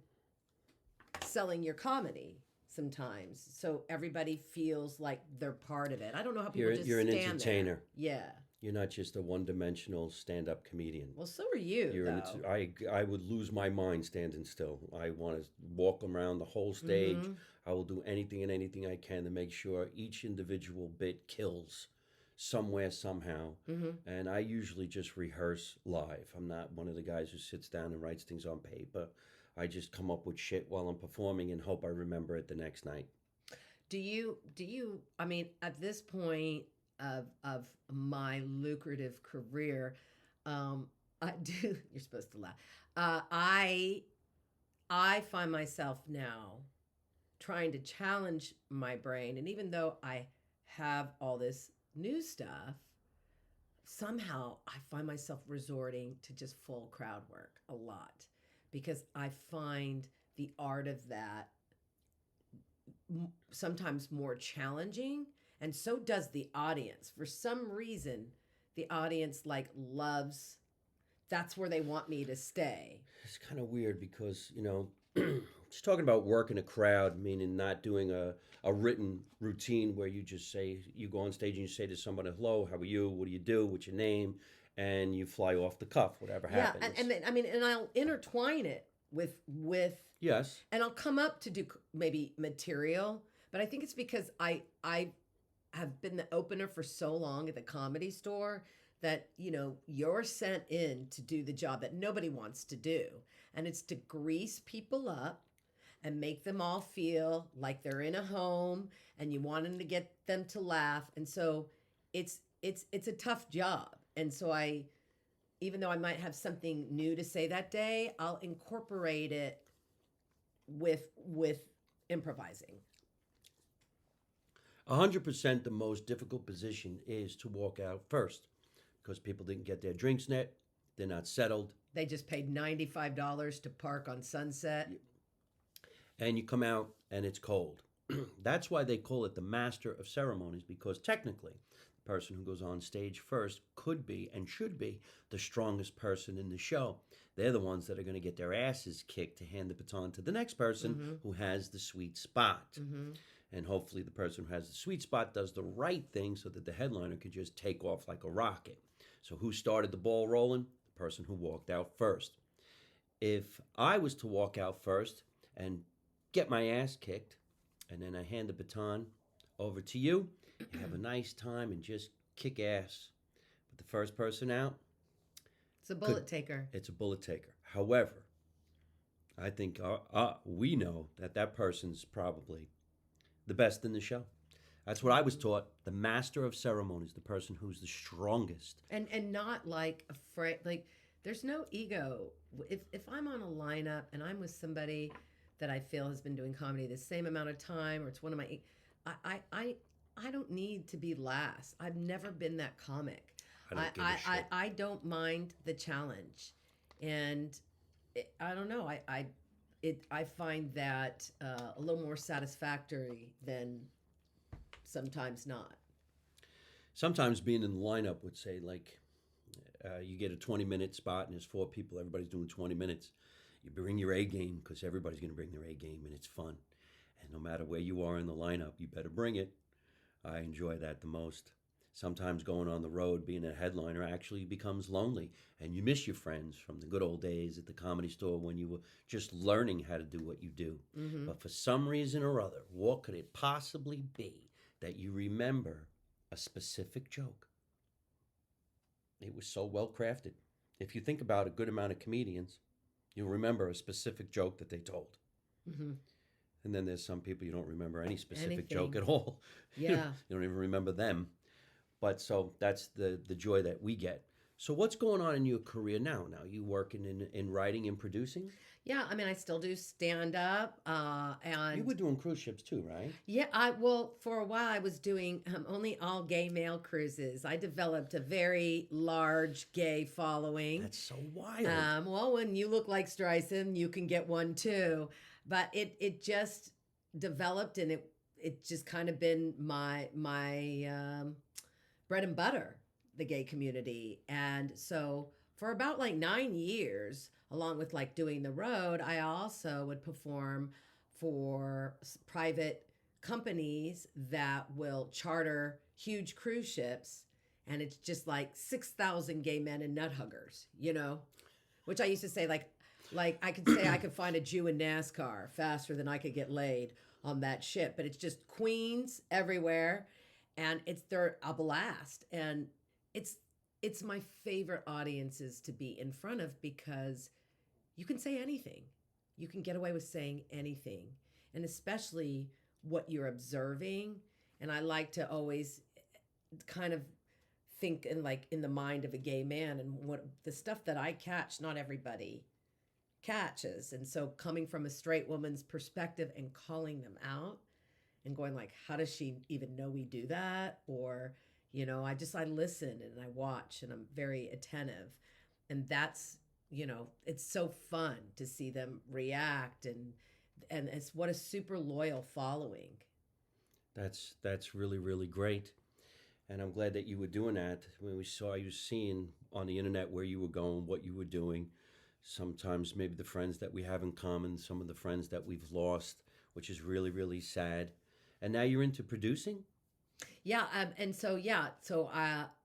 your comedy sometimes, so everybody feels like they're part of it. I don't know how people You're an stand entertainer. there. Yeah. You're not just a one-dimensional stand-up comedian. Well, so are you. I would lose my mind standing still. I want to walk around the whole stage. Mm-hmm. I will do anything and anything I can to make sure each individual bit kills somewhere, somehow. Mm-hmm. And I usually just rehearse live. I'm not one of the guys who sits down and writes things on paper. I just come up with shit while I'm performing and hope I remember it the next night. Do you, I mean, at this point of my lucrative career, I do, you're supposed to laugh. I find myself now trying to challenge my brain. And even though I have all this new stuff, somehow I find myself resorting to just full crowd work a lot, because I find the art of that sometimes more challenging, and so does the audience. For some reason, the audience loves, that's where they want me to stay. It's kind of weird because, just talking about working a crowd, meaning not doing a written routine where you just say, you go on stage and you say to somebody, hello, how are you? What do you do? What's your name? And you fly off the cuff, whatever happens. And then, I mean, and I'll intertwine it with yes, and I'll come up to do maybe material, but I think it's because I have been the opener for so long at the Comedy Store that, you're sent in to do the job that nobody wants to do. And it's to grease people up and make them all feel like they're in a home, and you want them to get them to laugh. And so it's a tough job. And so even though I might have something new to say that day, I'll incorporate it with improvising. 100% the most difficult position is to walk out first, because people didn't get their drinks net, they're not settled. They just paid $95 to park on Sunset. And you come out and it's cold. That's why they call it the master of ceremonies, because technically the person who goes on stage first could be and should be the strongest person in the show. They're the ones that are going to get their asses kicked to hand the baton to the next person who has the sweet spot. Mm-hmm. And hopefully the person who has the sweet spot does the right thing so that the headliner could just take off like a rocket. So who started the ball rolling? The person who walked out first. If I was to walk out first and get my ass kicked, and then I hand the baton over to you, you have a nice time and just kick ass. But the first person out, it's a bullet taker. It's a bullet taker. However, I think we know that person's probably the best in the show. That's what I was taught. The master of ceremonies, the person who's the strongest. And not like afraid, like There's no ego. If I'm on a lineup and I'm with somebody that I feel has been doing comedy the same amount of time, or it's one of my, I don't need to be last. I've never been that comic. I don't give a shit. I don't mind the challenge, and I don't know. I find that a little more satisfactory than sometimes not. Sometimes being in the lineup would say, like, you get a 20-minute spot and there's 4 people, everybody's doing 20 minutes. You bring your A game because everybody's going to bring their A game and it's fun. And no matter where you are in the lineup, you better bring it. I enjoy that the most. Sometimes going on the road, being a headliner actually becomes lonely and you miss your friends from the good old days at the Comedy Store when you were just learning how to do what you do. Mm-hmm. But for some reason or other, what could it possibly be that you remember a specific joke? It was so well crafted. If you think about a good amount of comedians, you'll remember a specific joke that they told. Mm-hmm. And then there's some people you don't remember any specific Anything. joke at all. Yeah. You don't even remember them. But so that's the joy that we get. So what's going on in your career now? Now you working in writing and producing? Yeah, I mean, I still do stand up, and You were doing cruise ships too, right? yeah, for a while I was doing only all gay male cruises. I developed a very large gay following. That's so wild. Well, when you look like Streisand, you can get one too. But it just developed, and it just kind of been my bread and butter, the gay community. And so for about like 9 years, along with like doing the road, I also would perform for private companies that will charter huge cruise ships. And it's just like 6,000 gay men and nut huggers, which I used to say, like I could say I could find a Jew in NASCAR faster than I could get laid on that ship. But it's just queens everywhere. And they're a blast. And it's my favorite audiences to be in front of because you can say anything. You can get away with saying anything. And especially what you're observing. And I like to always kind of think in the mind of a gay man, and what the stuff that I catch, not everybody catches. And so coming from a straight woman's perspective and calling them out and going like, how does she even know we do that? Or, I listen and I watch and I'm very attentive. And that's, it's so fun to see them react, and it's what a super loyal following. That's really, really great. And I'm glad that you were doing that. When we saw you seeing on the internet where you were going, what you were doing, sometimes maybe the friends that we have in common, some of the friends that we've lost, which is really, really sad. And now you're into producing? Yeah,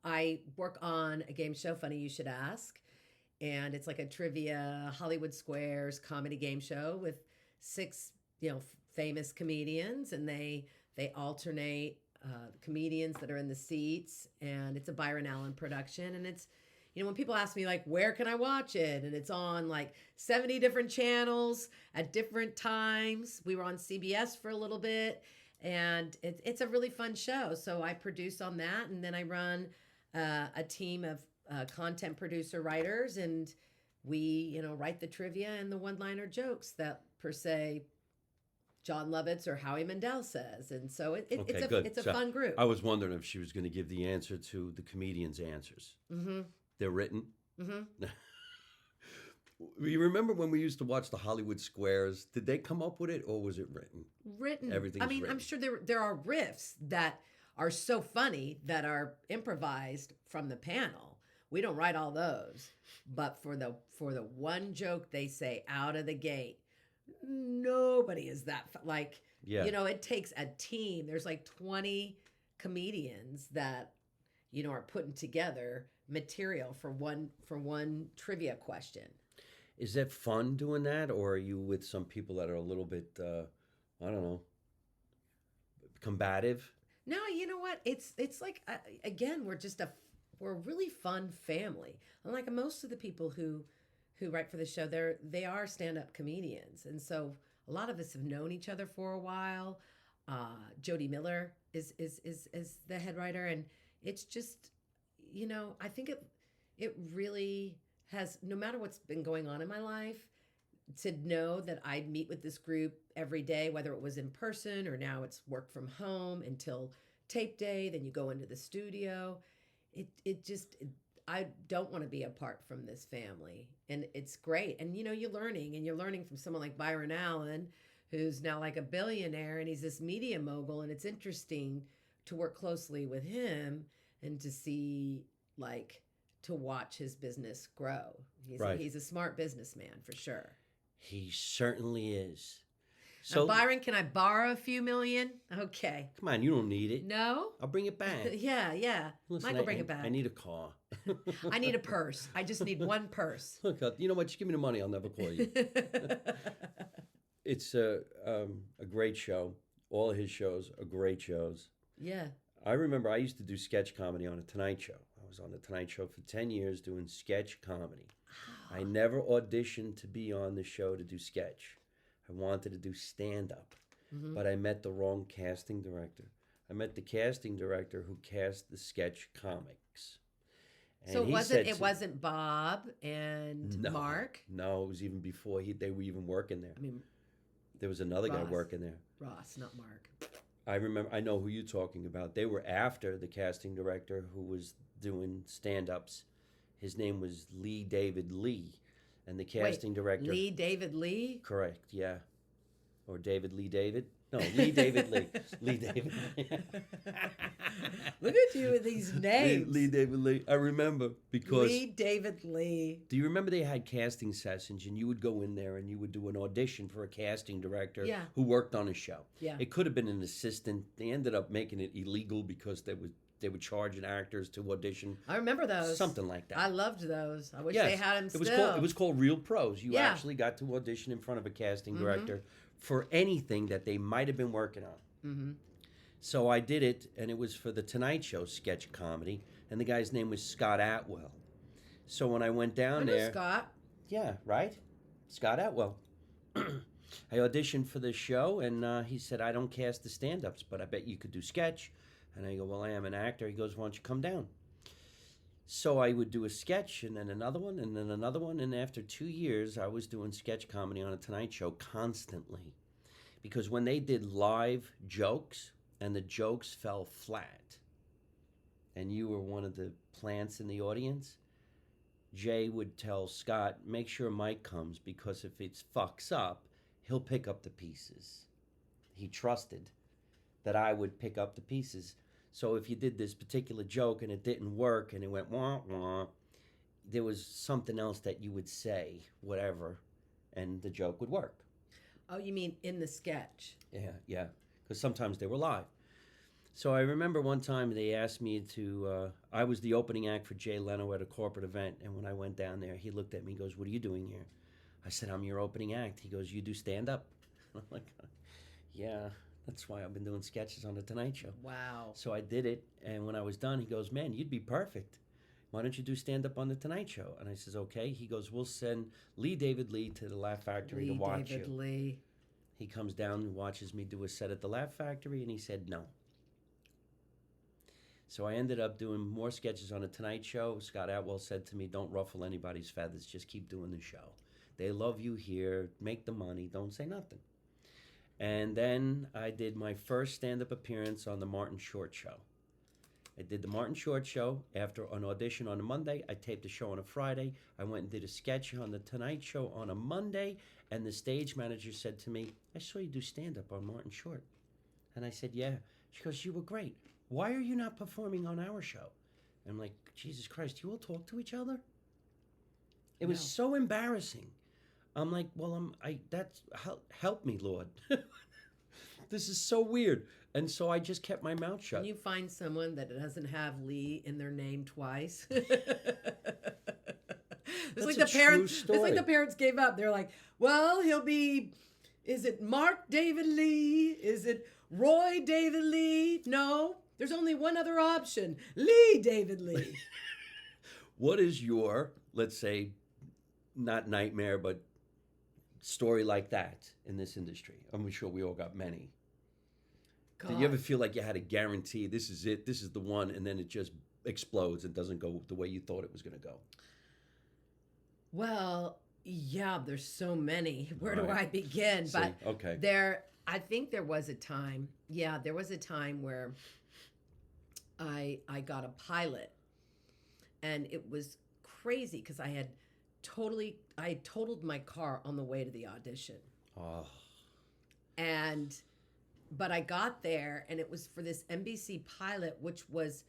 I work on a game show, Funny You Should Ask, and it's like a trivia Hollywood Squares comedy game show with 6, famous comedians, and they alternate the comedians that are in the seats, and it's a Byron Allen production, and it's, when people ask me like, where can I watch it? And it's on like 70 different channels at different times. We were on CBS for a little bit. And it's a really fun show. So I produce on that, and then I run a team of content producer writers, and we write the trivia and the one-liner jokes that per se John Lovitz or Howie Mandel says. And so it's a fun group. I was wondering if she was going to give the answer to the comedians' answers. Mm-hmm. They're written. Mm-hmm. You remember when we used to watch the Hollywood Squares? Did they come up with it, or was it written? Written. Everything's written. I'm sure there are riffs that are so funny that are improvised from the panel. We don't write all those, but for the one joke they say out of the gate, nobody is that like. Yeah. It takes a team. There's like 20 comedians that are putting together material for one trivia question. Is that fun doing that, or are you with some people that are a little bit, I don't know, combative? No, you know what? It's like again, we're a really fun family. Unlike most of the people who write for the show, they are stand-up comedians, and so a lot of us have known each other for a while. Jody Miller is the head writer, and it's just, I think it really has, no matter what's been going on in my life, to know that I'd meet with this group every day, whether it was in person or now it's work from home until tape day, then you go into the studio. I don't want to be apart from this family. And it's great. And you're learning from someone like Byron Allen, who's now like a billionaire, and he's this media mogul, and it's interesting to work closely with him and to see, like, to watch his business grow. He's a smart businessman for sure. He certainly is. So, now, Byron, can I borrow a few million? Okay. Come on, you don't need it. No? I'll bring it back. Yeah. Listen, Michael, bring it back. I need a car. I need a purse. I just need one purse. Look, you know what? Just give me the money. I'll never call you. It's a great show. All of his shows are great shows. Yeah. I remember I used to do sketch comedy on The Tonight Show. I was on The Tonight Show for 10 years doing sketch comedy. I never auditioned to be on the show to do sketch. I wanted to do stand-up, but I met the wrong casting director. I met the casting director who cast the sketch comics. And so it wasn't Bob and Mark? No, it was even before they were even working there. I mean, there was another guy working there. Ross, not Mark. I know who you're talking about. They were after the casting director who was doing stand-ups. His name was Lee David Lee. And the casting director... Lee David Lee? Correct, yeah. Or David Lee David? No, Lee David Lee. Lee David Lee. Look at you with these names. Lee David Lee. I remember because... Lee David Lee. Do you remember they had casting sessions and you would go in there and you would do an audition for a casting director who worked on a show? Yeah. It could have been an assistant. They ended up making it illegal because they were charging actors to audition. I remember those. Something like that. I loved those. I wish they had them still. It was called Real Pros. You actually got to audition in front of a casting director for anything that they might have been working on. Mm-hmm. So I did it, and it was for the Tonight Show sketch comedy, and the guy's name was Scott Atwell. So when I went down there... Scott. Yeah, right? Scott Atwell. I auditioned for the show, and he said, I don't cast the stand-ups, but I bet you could do sketch. And I go, well, I am an actor. He goes, why don't you come down? So I would do a sketch and then another one and then another one. And after 2 years, I was doing sketch comedy on a Tonight Show constantly. Because when they did live jokes and the jokes fell flat and you were one of the plants in the audience, Jay would tell Scott, make sure Mike comes because if it fucks up, he'll pick up the pieces. He trusted that I would pick up the pieces. So if you did this particular joke and it didn't work and it went wah wah, there was something else that you would say, whatever, and the joke would work. Oh, you mean in the sketch? Yeah, because sometimes they were live. So I remember one time they asked me to, I was the opening act for Jay Leno at a corporate event, and when I went down there, he looked at me and goes, what are you doing here? I said, I'm your opening act. He goes, you do stand-up? I'm like, yeah. That's why I've been doing sketches on The Tonight Show. Wow. So I did it, and when I was done, he goes, man, you'd be perfect. Why don't you do stand-up on The Tonight Show? And I says, okay. He goes, we'll send Lee David Lee to the Laugh Factory to watch you. Lee. He comes down and watches me do a set at the Laugh Factory, and he said no. So I ended up doing more sketches on The Tonight Show. Scott Atwell said to me, don't ruffle anybody's feathers. Just keep doing the show. They love you here. Make the money. Don't say nothing. And then I did my first stand-up appearance on the Martin Short Show. I did the Martin Short Show after an audition on a Monday. I taped the show on a Friday. I went and did a sketch on The Tonight Show on a Monday, and the stage manager said to me, I saw you do stand-up on Martin Short. And I said, yeah. She goes, you were great. Why are you not performing on our show? And I'm like, Jesus Christ, you all talk to each other? It was so embarrassing. I'm like, well, help me, Lord. This is so weird. And so I just kept my mouth shut. Can you find someone that doesn't have Lee in their name twice? It's like the parents gave up. They're like, well, he'll be, is it Mark David Lee? Is it Roy David Lee? No, there's only one other option. Lee David Lee. What is your, let's say, not nightmare, but story like that in this industry? I'm sure we all got many. God. Did you ever feel like you had a guarantee, this is it, this is the one, and then it just explodes and doesn't go the way you thought it was going to go? Well, yeah, there's so many. Where do Right. I begin? See, But okay. I think there was a time. Yeah, there was a time where I got a pilot, and it was crazy because I had totaled my car on the way to the audition, Oh, and but I got there, and it was for this NBC pilot, which was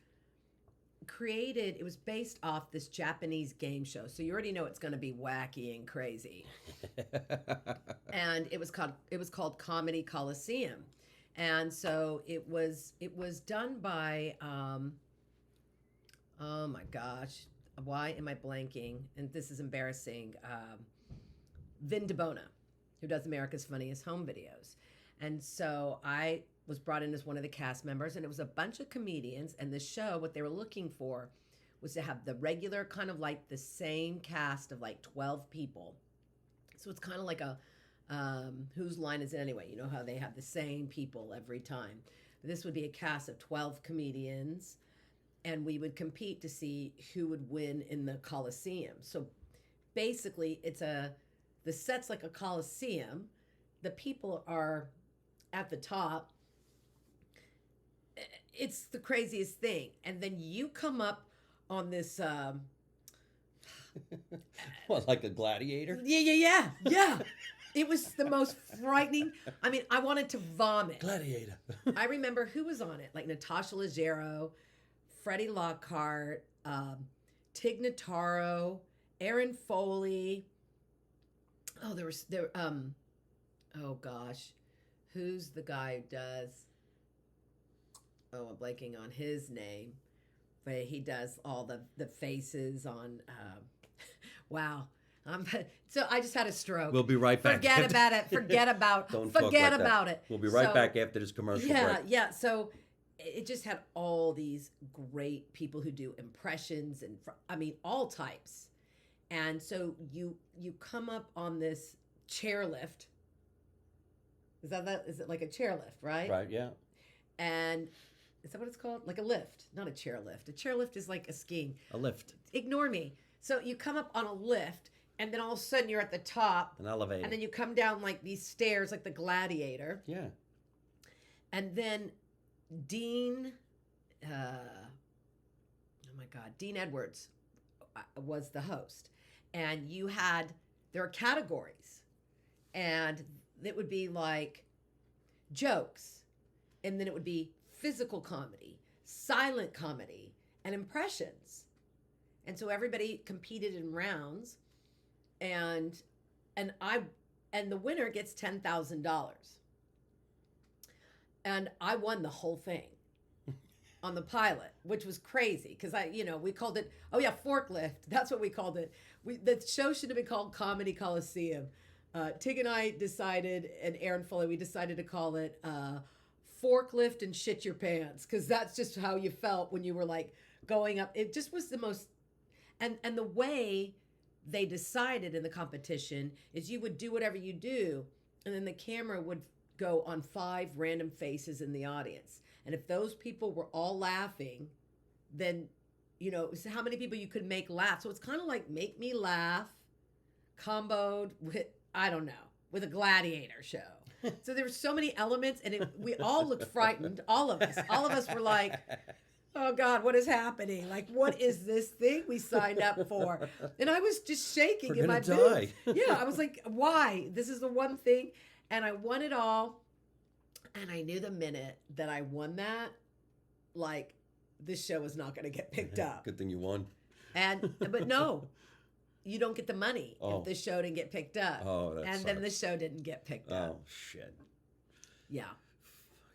created. It was based off this Japanese game show, so you already know it's going to be wacky and crazy. And it was called Comedy Coliseum, and so it was done by oh my gosh, why am I blanking? And this is embarrassing. Vin DeBona, who does America's Funniest Home Videos. And so I was brought in as one of the cast members, and it was a bunch of comedians. And the show, what they were looking for was to have the regular kind of like the same cast of like 12 people. So it's kind of like a whose line is it anyway? You know how they have the same people every time. This would be a cast of 12 comedians, and we would compete to see who would win in the Coliseum. So basically, the set's like a Coliseum. The people are at the top. It's the craziest thing. And then you come up on this what, like a gladiator? yeah. It was the most frightening. I mean, I wanted to vomit. Gladiator. I remember who was on it, like Natasha Leggero, Freddie Lockhart, Tig Notaro, Aaron Foley. Oh, oh gosh, who's the guy who does? Oh, I'm blanking on his name, but he does all the faces on. Wow. So I just had a stroke. We'll be right back. Forget about it. Forget about. Don't talk forget like that. about it. We'll be right So, back after this commercial Yeah, break. yeah. So it just had all these great people who do impressions and I mean all types. And so you come up on this chairlift. Is it like a chairlift, right? Right, yeah. And is that what it's called? Like a lift, not a chairlift. A chairlift is like a skiing. A lift. Ignore me. So you come up on a lift, and then all of a sudden you're at the top, An elevator. and then you come down like these stairs, like the gladiator. Yeah. And then Dean, oh my God, Dean Edwards was the host. And there are categories. And it would be like jokes. And then it would be physical comedy, silent comedy, and impressions. And so everybody competed in rounds. And the winner gets $10,000. And I won the whole thing on the pilot, which was crazy because we called it, forklift. That's what we called it. The show should have been called Comedy Coliseum. Tig and I decided, and Aaron Foley, we decided to call it forklift and shit your pants because that's just how you felt when you were like going up. It just was the most, and the way they decided in the competition is you would do whatever you do, and then the camera would go on 5 random faces in the audience. And if those people were all laughing, then, it was how many people you could make laugh. So it's kind of like Make Me Laugh comboed with, I don't know, with a gladiator show. So there were so many elements, and we all looked frightened. All of us were like, oh God, what is happening? Like, what is this thing we signed up for? And I was just shaking in my boots. Yeah, I was like, why? This is the one thing. And I won it all. And I knew the minute that I won that, like, this show was not going to get picked up. Good thing you won. But no, you don't get the money Oh. if the show didn't get picked up. Oh, that And then the sucks. show didn't get picked up. Oh, shit. Yeah.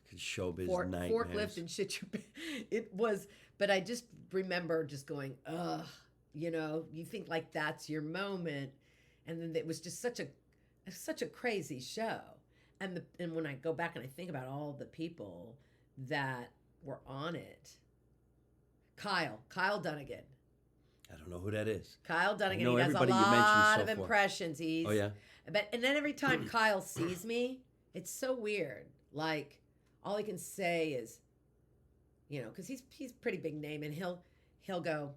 Fucking showbiz nightmares. Forklift and shit. It was, but I just remember just going, ugh, you think like that's your moment. And then it was just such a crazy show. And when I go back and I think about all the people that were on it, Kyle Dunnigan. I don't know who that is. Kyle Dunnigan, know he does a everybody you mentioned lot so of far. impressions. Oh, yeah? And then every time Kyle sees me, it's so weird. Like, all he can say is, because he's a pretty big name, and he'll go,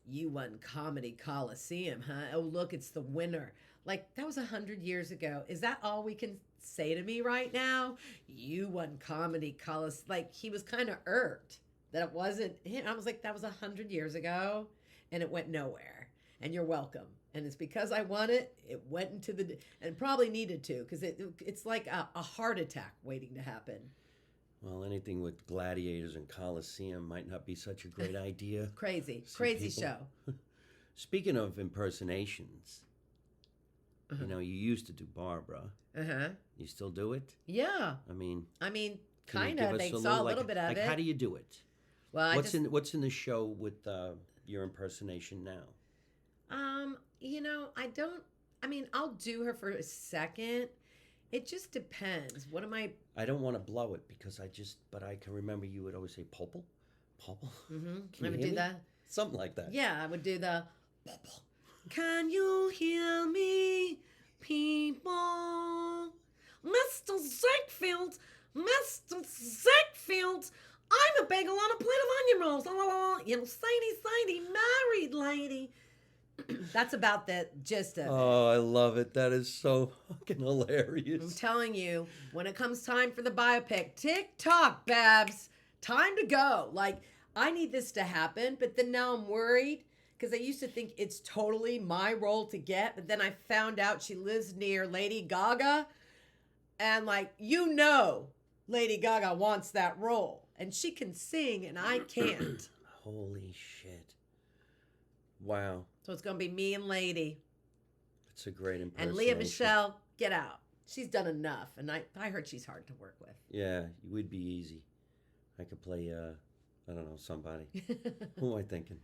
You won Comedy Coliseum, huh? Oh, look, it's the winner. Like, that was 100 years ago. Is that all we can say to me right now? You won Comedy Coliseum. Like, he was kind of irked that it wasn't him. I was like, that was 100 years ago, and it went nowhere. And you're welcome. And it's because I won it, it went into the, and probably needed to, because it's like a heart attack waiting to happen. Well, anything with gladiators and Colosseum might not be such a great idea. Crazy people. show. Speaking of impersonations, you know, you used to do Barbara. You still do it? Yeah. I mean, kind can you of. give They us saw a little bit of it. How do you do it? Well, what's in the show with your impersonation now? You know, I'll do her for a second. It just depends. What am I? I don't want to blow it because but I can remember you would always say Popple. Mm-hmm. Can I you would hear do me? that. Something like that. Yeah, I would do the. Can you hear me, people? Mr. Ziegfeld, I'm a bagel on a plate of onion rolls. You know, Sadie, married lady. That's about the gist of it. Oh, I love it. That is so fucking hilarious. I'm telling you, when it comes time for the biopic, tick-tock, Babs, time to go. Like, I need this to happen, but then now I'm worried because I used to think it's totally my role to get, but then I found out she lives near Lady Gaga, and like, you know, Lady Gaga wants that role, and she can sing, and I can't. Holy shit. Wow. So it's going to be me and Lady. It's a great impersonation. And Leah Michelle, get out. She's done enough, and I heard she's hard to work with. Yeah, it would be easy. I could play, I don't know, somebody. Who am I thinking?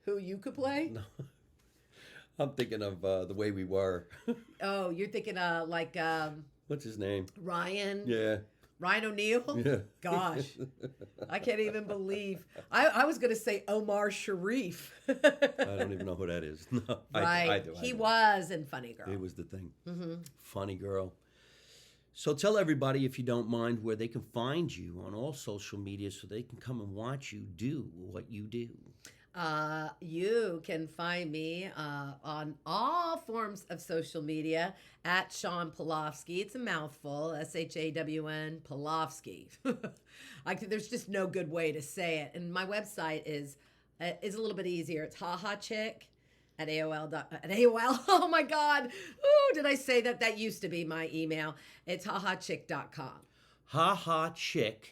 Who you could play? No. I'm thinking of The Way We Were. Oh, you're thinking like What's his name? Ryan? Yeah. Ryan O'Neal? Yeah. Gosh. I can't even believe. I was going to say Omar Sharif. I don't even know who that is. No, right. I do. He was in Funny Girl. It was the thing. Mm-hmm. Funny Girl. So tell everybody, if you don't mind, where they can find you on all social media so they can come and watch you do what you do. You can find me on all forms of social media at Shawn Pelofsky. It's a mouthful, SHAWN Pelofsky. There's just no good way to say it. And my website is a little bit easier. It's hahachick at AOL. Oh my God. Ooh, did I say that? That used to be my email. It's hahachick.com. hahachick.com.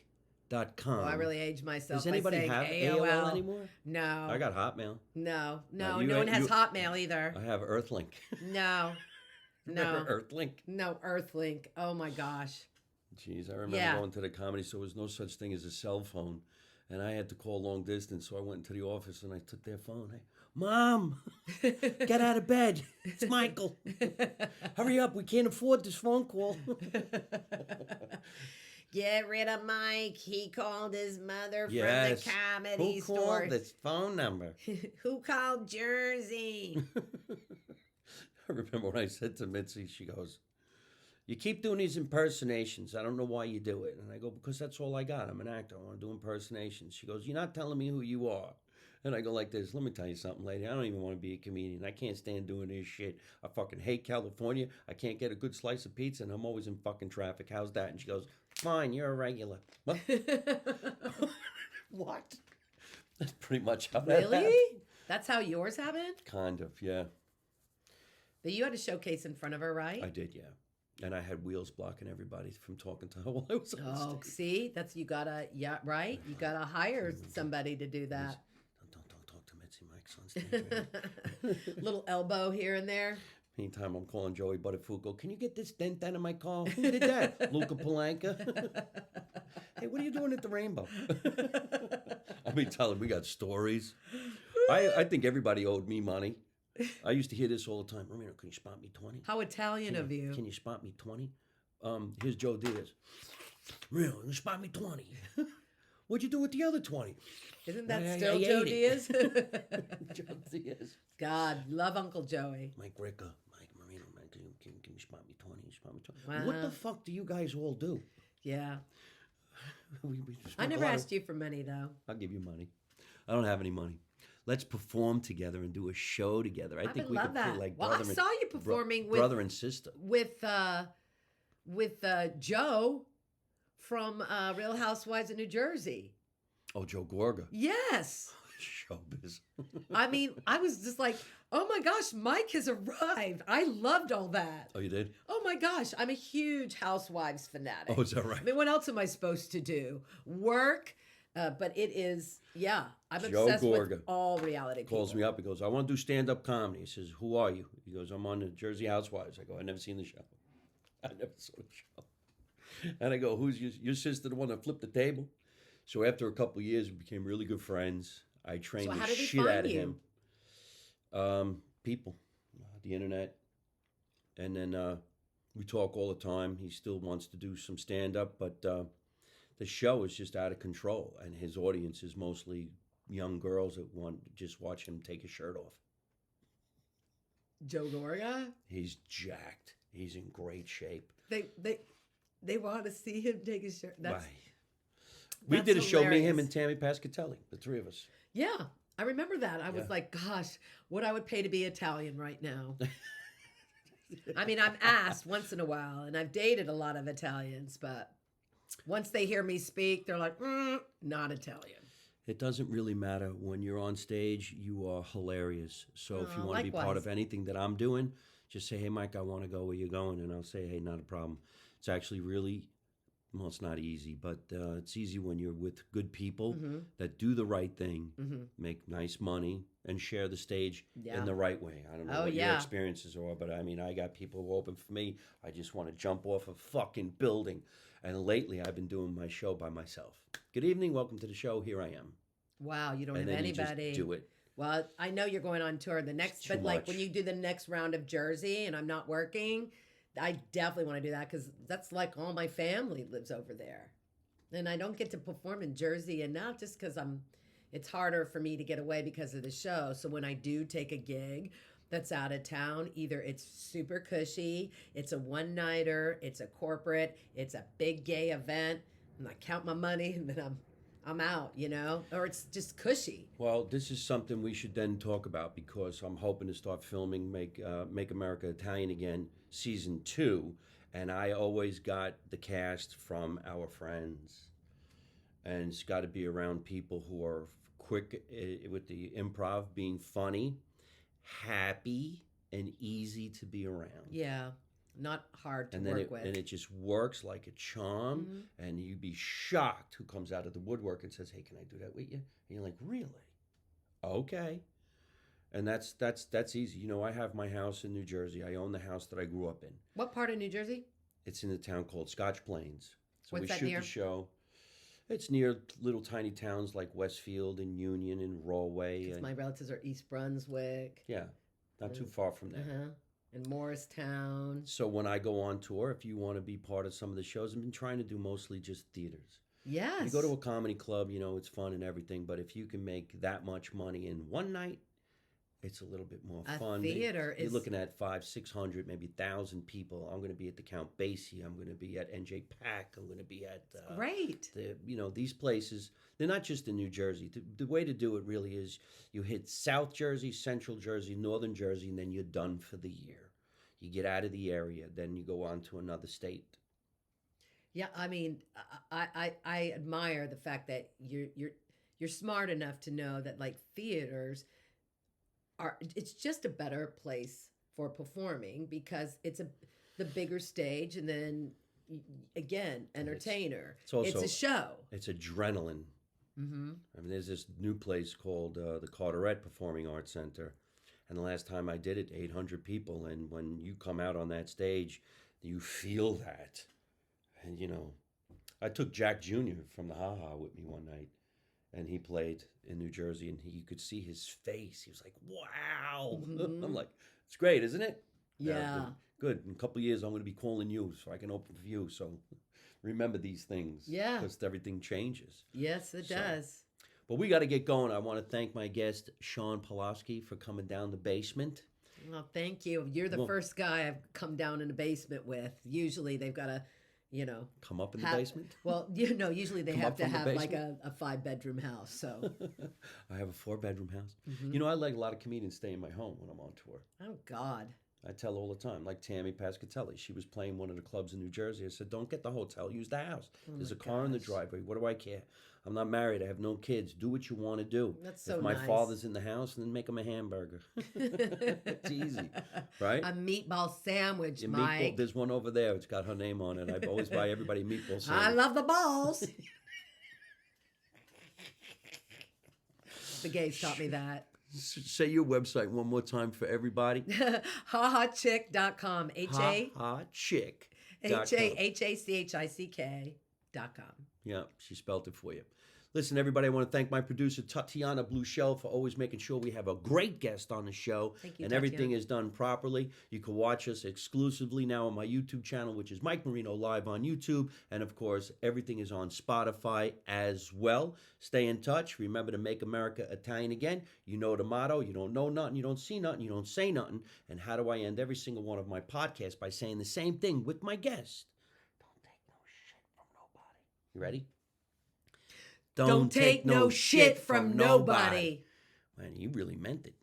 Oh, I really aged myself. Does anybody have AOL anymore? No. I got Hotmail. No one has Hotmail either. I have Earthlink. No. Remember Earthlink? No, Earthlink. Oh my gosh. Jeez, I remember going to the comedy store. There was no such thing as a cell phone. And I had to call long distance, so I went into the office and I took their phone. Hey, Mom, get out of bed. It's Michael. Hurry up, we can't afford this phone call. Get rid of Mike. He called his mother from the comedy store. Who called this phone number? Who called Jersey? I remember when I said to Mitzi, she goes, you keep doing these impersonations. I don't know why you do it. And I go, because that's all I got. I'm an actor. I want to do impersonations. She goes, you're not telling me who you are. And I go like this, let me tell you something, lady. I don't even want to be a comedian. I can't stand doing this shit. I fucking hate California. I can't get a good slice of pizza, and I'm always in fucking traffic. How's that? And she goes, fine, you're a regular. What? What? That's pretty much how that happened. Really? That's how yours happened? Kind of, yeah. But you had a showcase in front of her, right? I did, yeah. And I had wheels blocking everybody from talking to her while I was on stage. See? You gotta, right? You gotta hire somebody to do that. Don't talk to Mitzi. Mike's on stage. Little elbow here and there. Meantime, I'm calling Joey Buttafuoco. Can you get this dent out of my car? Who did that? Luca Palanca? Hey, what are you doing at the Rainbow? I mean, tell him we got stories. I think everybody owed me money. I used to hear this all the time. Romero, can you spot me 20? How Italian of you. Can you spot me 20? Here's Joe Diaz. Romero, can you spot me 20? What'd you do with the other 20? Isn't that still Joe Diaz? Joe Diaz. God, love Uncle Joey. Mike Ricker. Mike Marino, man, can you spot me 20? Spot me 20. Wow. What the fuck do you guys all do? Yeah. we I never asked you for money, though. I'll give you money. I don't have any money. let's perform together and do a show together. I think would we love could that. be like Well, brother I and saw you performing with brother and sister. with Joe from Real Housewives of New Jersey. Oh, Joe Gorga. Yes. Showbiz. I mean, I was just like, oh my gosh, Mike has arrived. I loved all that. Oh, you did? Oh my gosh, I'm a huge Housewives fanatic. Oh, is that right? I mean, what else am I supposed to do? Work? But it is, yeah, I'm Joe obsessed Gorga with all reality calls people. me up. He goes, I want to do stand-up comedy. He says, who are you? He goes, I'm on the Jersey Housewives. I go, I've never seen the show. I never saw the show. And I go, who's your sister, the one that flipped the table? So after a couple of years, we became really good friends. I trained So the how did he shit out find of you? him. People, the internet. And then we talk all the time. He still wants to do some stand-up, but the show is just out of control. And his audience is mostly young girls that want to just watch him take his shirt off. Joe Gorga? He's jacked. He's in great shape. They want to see him take his shirt. Right. We did a show, me, him, and Tammy Pascatelli, the three of us. Yeah, I remember that. I was Yeah. like, gosh, what I would pay to be Italian right now. I mean, I'm asked once in a while, and I've dated a lot of Italians, but once they hear me speak, they're like, not Italian. It doesn't really matter. When you're on stage, you are hilarious. So if you want to be part likewise. of anything that I'm doing, just say, hey, Mike, I want to go where you're going. And I'll say, hey, not a problem. It's actually really, well, it's not easy, but it's easy when you're with good people that do the right thing, make nice money, and share the stage in the right way. I don't know what your experiences are, but I mean, I got people who open for me. I just want to jump off a fucking building. And lately, I've been doing my show by myself. Good evening. Welcome to the show. Here I am. Wow, you don't And have then you anybody. just do it. Well, I know you're going on tour the next, too but like much. when you do the next round of Jersey and I'm not working, I definitely want to do that because that's like all my family lives over there. And I don't get to perform in Jersey enough just because it's harder for me to get away because of the show. So when I do take a gig that's out of town, either it's super cushy, it's a one-nighter, it's a corporate, it's a big gay event, and I count my money and then I'm out, you know, or it's just cushy. Well, this is something we should then talk about because I'm hoping to start filming Make America Italian Again season 2, and I always got the cast from our friends, and it's got to be around people who are quick with the improv, being funny, happy, and easy to be around. Yeah, not hard to And then work with. and it just works like a charm, and you'd be shocked who comes out of the woodwork and says, "Hey, can I do that with you?" And you're like, "Really? Okay." And that's easy. You know, I have my house in New Jersey. I own the house that I grew up in. What part of New Jersey? It's in a town called Scotch Plains. So What's we that shoot near? the show. It's near little tiny towns like Westfield and Union and Rahway. Because And, my relatives are East Brunswick. yeah, not too far from there. Uh-huh. And Morristown. So when I go on tour, if you want to be part of some of the shows, I've been trying to do mostly just theaters. Yes. You go to a comedy club, you know, it's fun and everything, but if you can make that much money in one night, it's a little bit more A fun. theater You're is- looking at 500, 600, maybe 1,000 people. I'm going to be at the Count Basie. I'm going to be at NJ Pack. I'm going to be at Great. these places. They're not just in New Jersey. The way to do it really is you hit South Jersey, Central Jersey, Northern Jersey, and then you're done for the year. You get out of the area, then you go on to another state. Yeah, I mean, I admire the fact that you're smart enough to know that like theaters it's just a better place for performing because it's the bigger stage and then again entertainer. It's also a show. It's adrenaline. Mm-hmm. I mean, there's this new place called the Carteret Performing Arts Center, and the last time I did it, 800 people, and when you come out on that stage, you feel that, and you know, I took Jack Jr. from the Ha Ha with me one night, and he played in New Jersey, and you could see his face. He was like, "Wow!" Mhm. I'm like, "It's great, isn't it?" Yeah. Good. In a couple of years, I'm going to be calling you so I can open for you. So remember these things. Yeah. Because everything changes. Yes, it So- does. But we got to get going. I want to thank my guest, Shawn Pelofsky, for coming down the basement. Well, thank you. You're the Well- first guy I've come down in the basement with. Usually they've got to, you know, Come up in the have- basement? Well, usually they Come have up to from the have like basement? a 5-bedroom house. So, I have a 4-bedroom house. Mhm. You know, I like a lot of comedians stay in my home when I'm on tour. oh God. I tell all the time, like Tammy Pascatelli. She was playing one of the clubs in New Jersey. I said, don't get the hotel, use the house. Oh There's my a car in the gosh. driveway. What do I care? I'm not married. I have no kids. Do what you want to do. That's so if my nice. father's in the house, then make him a hamburger. It's easy, right? A meatball sandwich, Your Mike. there's one over there. It's got her name on it. I always buy everybody meatball sandwich. I love the balls. The gays taught me that. Say your website one more time for everybody. hahachick.com. hahachick.com. HACHICK.com. Yeah, she spelled it for you. Listen, everybody, I want to thank my producer, Tatiana Blue Shell, for always making sure we have a great guest on the show. Thank you, and everything Tatiana. is done properly. You can watch us exclusively now on my YouTube channel, which is Mike Marino Live on YouTube. And, of course, everything is on Spotify as well. Stay in touch. Remember to make America Italian again. You know the motto. You don't know nothing. You don't see nothing. You don't say nothing. And how do I end every single one of my podcasts? By saying the same thing with my guest. Don't take no shit from nobody. You ready? Don't take no shit from nobody. Man, you really meant it.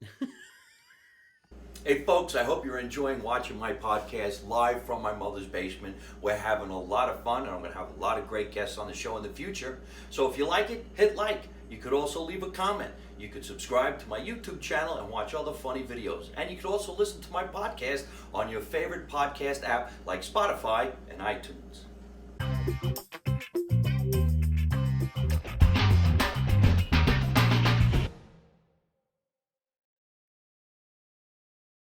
Hey, folks, I hope you're enjoying watching my podcast live from my mother's basement. We're having a lot of fun, and I'm going to have a lot of great guests on the show in the future. So if you like it, hit like. You could also leave a comment. You could subscribe to my YouTube channel and watch other funny videos. And you could also listen to my podcast on your favorite podcast app like Spotify and iTunes.